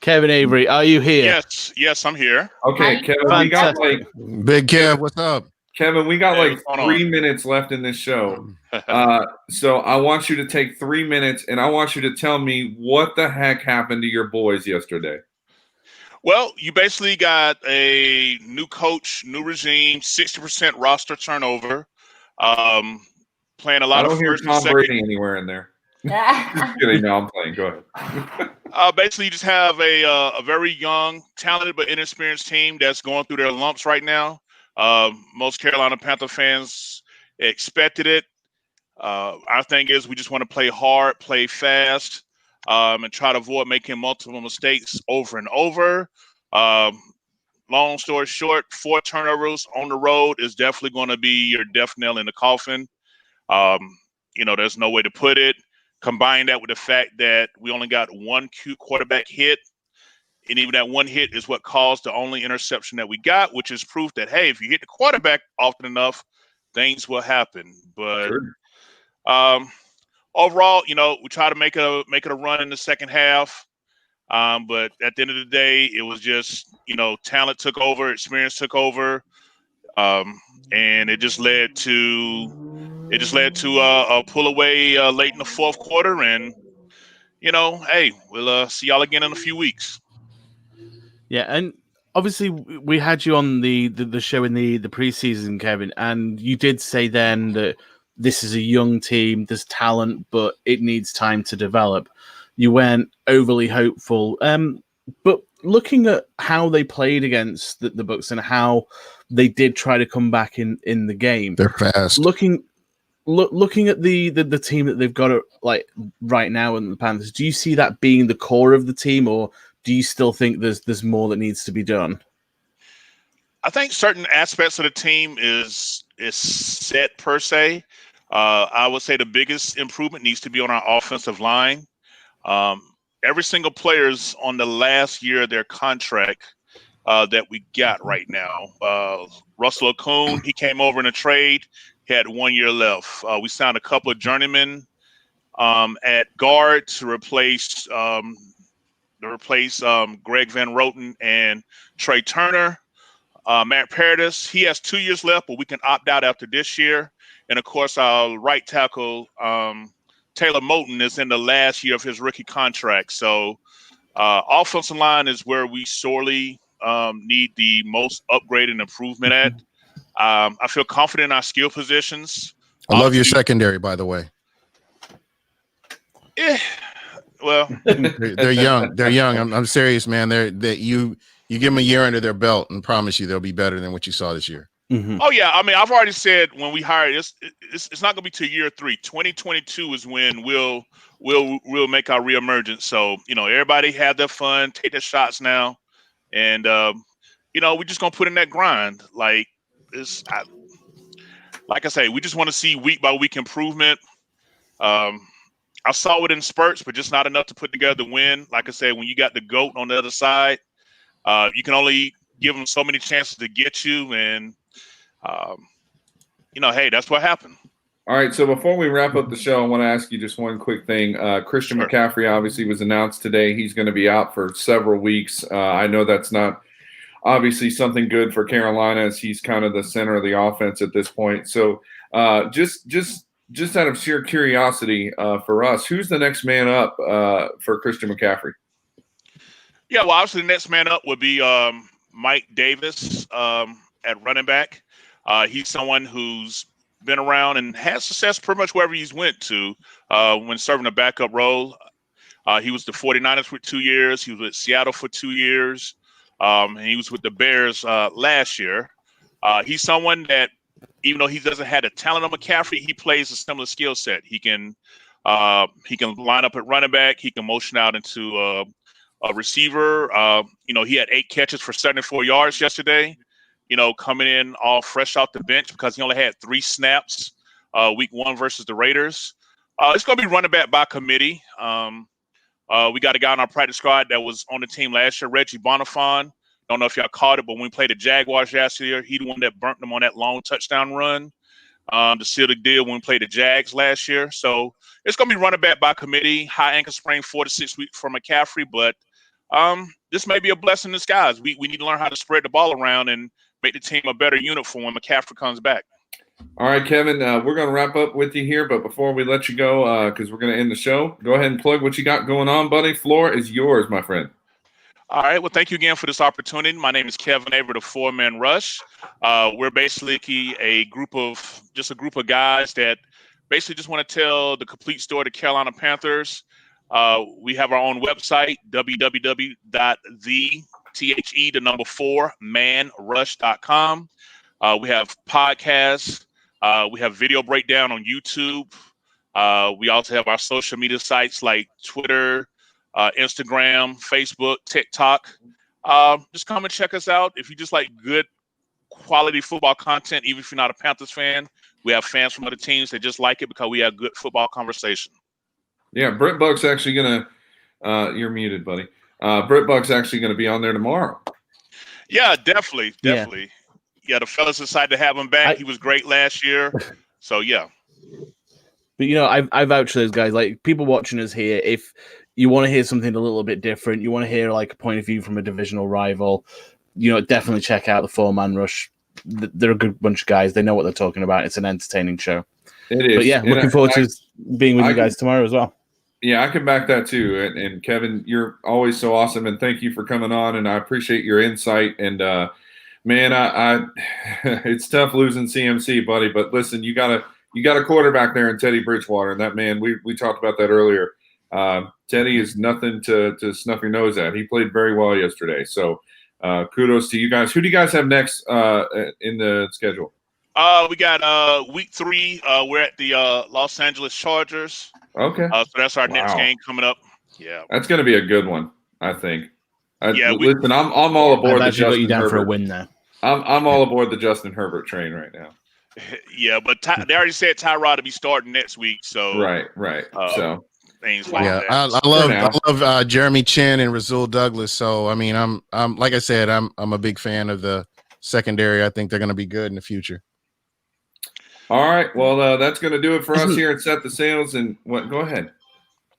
Speaker 3: Kevin Avery, are you here?
Speaker 8: Yes, I'm here.
Speaker 2: Okay, Kevin, we got
Speaker 6: Big Kev, what's up?
Speaker 2: Kevin, we got
Speaker 8: Hey,
Speaker 2: like
Speaker 8: what's going
Speaker 2: 3 minutes left in this show.
Speaker 8: on?
Speaker 2: So I want you to take 3 minutes and I want you to tell me what the heck happened to your boys yesterday.
Speaker 8: Well, you basically got a new coach, new regime, 60% roster turnover, playing a
Speaker 2: I
Speaker 8: lot of
Speaker 2: don't hear
Speaker 8: first and
Speaker 2: Tom
Speaker 8: second.
Speaker 2: Brady anywhere in there. Just kidding. No, I'm playing. Go ahead.
Speaker 8: Basically, you just have a very young, talented, but inexperienced team that's going through their lumps right now. Most Carolina Panther fans expected it. Our thing is we just want to play hard, play fast, and try to avoid making multiple mistakes over and over. Long story short, 4 turnovers on the road is definitely going to be your death knell in the coffin. There's no way to put it. Combine that with the fact that we only got one quarterback hit, and even that one hit is what caused the only interception that we got, which is proof that, hey, if you hit the quarterback often enough, things will happen. But overall, we try to make it a run in the second half. But at the end of the day, it was just, talent took over, experience took over, and it just led to a pull away late in the fourth quarter. And hey, we'll see y'all again in a few weeks.
Speaker 3: Yeah, and obviously we had you on the show in the preseason, Kevin, and you did say then that this is a young team, there's talent, but it needs time to develop. You weren't overly hopeful. But looking at how they played against the Bucs and how they did try to come back in the game,
Speaker 6: they're fast.
Speaker 3: Looking at the team that they've got like right now in the Panthers, do you see that being the core of the team, or do you still think there's more that needs to be done?
Speaker 8: I think certain aspects of the team is set per se. I would say the biggest improvement needs to be on our offensive line. Every single player's on the last year of their contract that we got right now. Russell Okung, he came over in a trade. He had 1 year left. We signed a couple of journeymen at guard to replace Greg Van Roten and Trey Turner. Matt Paradis, he has 2 years left, but we can opt out after this year. And of course, our right tackle, Taylor Moton, is in the last year of his rookie contract. So offensive line is where we sorely need the most upgrade and improvement at. I feel confident in our skill positions.
Speaker 6: I love your secondary, by the way.
Speaker 8: Yeah, well,
Speaker 6: they're young. They're young. I'm serious, man. You give them a year under their belt and promise you they'll be better than what you saw this year.
Speaker 3: Mm-hmm.
Speaker 8: Oh yeah, I mean, I've already said when we hired, it's not going to be till year 3. 2022 is when we'll make our reemergence. So everybody have their fun, take their shots now, and we're just gonna put in that grind. Like I say, we just want to see week by week improvement. I saw it in spurts, but just not enough to put together the win. Like I said, when you got the GOAT on the other side, you can only give them so many chances to get you, and hey, that's what happened.
Speaker 2: All right, so before we wrap up the show, I want to ask you just one quick thing. Christian McCaffrey obviously was announced today. He's going to be out for several weeks. I know that's not obviously something good for Carolina, as he's kind of the center of the offense at this point. So just out of sheer curiosity for us, who's the next man up for Christian McCaffrey?
Speaker 8: Yeah, well, obviously the next man up would be Mike Davis at running back. He's someone who's been around and had success pretty much wherever he's went to when serving a backup role. He was the 49ers for 2 years. He was with Seattle for 2 years. And he was with the Bears last year. He's someone that, even though he doesn't have the talent of McCaffrey, he plays a similar skill set. He can line up at running back. He can motion out into a receiver. He had 8 catches for 74 yards yesterday. Coming in all fresh off the bench because he only had 3 snaps week 1 versus the Raiders. It's going to be running back by committee. We got a guy on our practice squad that was on the team last year, Reggie Bonifon. Don't know if y'all caught it, but when we played the Jaguars last year, he the one that burnt them on that long touchdown run to seal the deal when we played the Jags last year. So it's going to be running back by committee, high ankle sprain, 4 to 6 weeks for McCaffrey. But this may be a blessing in disguise. We need to learn how to spread the ball around and make the team a better unit for when McCaffrey comes back.
Speaker 2: All right, Kevin, we're going to wrap up with you here, but before we let you go, because we're going to end the show, go ahead and plug what you got going on, buddy. Floor is yours, my friend.
Speaker 8: All right. Well, thank you again for this opportunity. My name is Kevin Avery, the Four-Man Rush. We're basically a group of guys that basically just want to tell the complete story of the Carolina Panthers. We have our own website, www.4manrush.com. We have podcasts. We have video breakdown on YouTube. We also have our social media sites like Twitter, Instagram, Facebook, TikTok. Just come and check us out. If you just like good quality football content, even if you're not a Panthers fan, we have fans from other teams that just like it because we have good football conversation.
Speaker 2: Yeah, Brett Buck's actually going to you're muted, buddy. Brett Buck's actually going to be on there tomorrow.
Speaker 8: Yeah, definitely. Yeah, the fellas decided to have him back. He was great last year. So, yeah.
Speaker 3: But, I vouch for those guys. Like, people watching us here, if you want to hear something a little bit different, you want to hear, like, a point of view from a divisional rival, definitely check out the Four-Man Rush. They're a good bunch of guys. They know what they're talking about. It's an entertaining show.
Speaker 2: It is.
Speaker 3: But, yeah, looking forward to being with you guys tomorrow as well.
Speaker 2: Yeah, I can back that too. And Kevin, you're always so awesome, and thank you for coming on, and I appreciate your insight. And, man, I it's tough losing CMC, buddy. But listen, you got a quarterback there in Teddy Bridgewater, and that man, we talked about that earlier. Teddy is nothing to snuff your nose at. He played very well yesterday. So kudos to you guys. Who do you guys have next in the schedule?
Speaker 8: We got week 3. We're at the Los Angeles Chargers.
Speaker 2: Okay.
Speaker 8: So that's our next game coming up. Yeah.
Speaker 2: That's going to be a good one, I think.
Speaker 8: Listen,
Speaker 2: I'm all aboard the Justin
Speaker 3: you down
Speaker 2: Herbert.
Speaker 3: For a win now.
Speaker 2: I'm all aboard the Justin Herbert train right now.
Speaker 8: Yeah, but they already said Tyrod to be starting next week. So
Speaker 2: right. So
Speaker 8: things like that.
Speaker 6: I love Jeremy Chin and Rasul Douglas. So I mean, I'm like I said, I'm a big fan of the secondary. I think they're going to be good in the future.
Speaker 2: All right. Well, that's going to do it for us here at Set the Sails. And go ahead.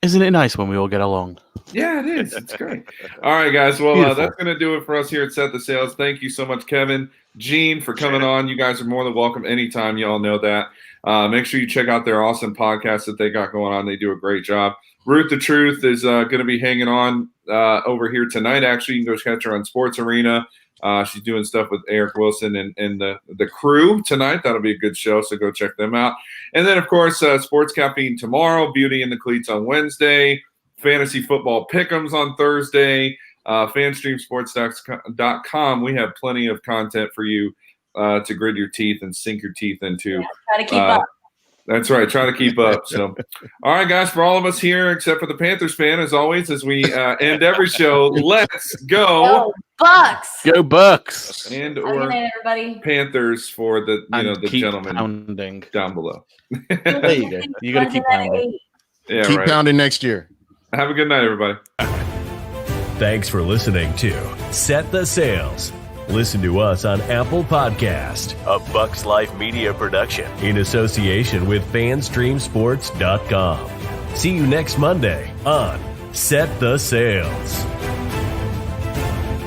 Speaker 3: Isn't it nice when we all get along?
Speaker 2: Yeah, it is. It's great. All right, guys. Well, that's going to do it for us here at Set the Sails. Thank you so much, Kevin, Gene, for coming on. You guys are more than welcome anytime. You all know that. Make sure you check out their awesome podcast that they got going on. They do a great job. Ruth the Truth is going to be hanging on over here tonight. Actually, you can go catch her on Sports Arena. She's doing stuff with Eric Wilson and the crew tonight. That'll be a good show, so go check them out. And then, of course, Sports Caffeine tomorrow, Beauty in the Cleats on Wednesday, Fantasy Football Pick'ems on Thursday, FanstreamSports.com. We have plenty of content for you to grit your teeth and sink your teeth into.
Speaker 5: Yeah, try to keep up.
Speaker 2: That's right. Try to keep up. So, all right, guys, for all of us here, except for the Panthers fan, as always, as we end every show, let's go.
Speaker 5: Bucs.
Speaker 3: Go Bucs.
Speaker 2: And
Speaker 5: Good night, everybody.
Speaker 2: Panthers for the the gentleman
Speaker 3: pounding
Speaker 2: down below.
Speaker 3: There you go. You got to keep pounding.
Speaker 2: Yeah,
Speaker 6: keep pounding next year.
Speaker 2: Have a good night, everybody.
Speaker 1: Thanks for listening to Set the Sails. Listen to us on Apple Podcast, a Bucs Life media production in association with FanstreamSports.com. See you next Monday on Set the Sails.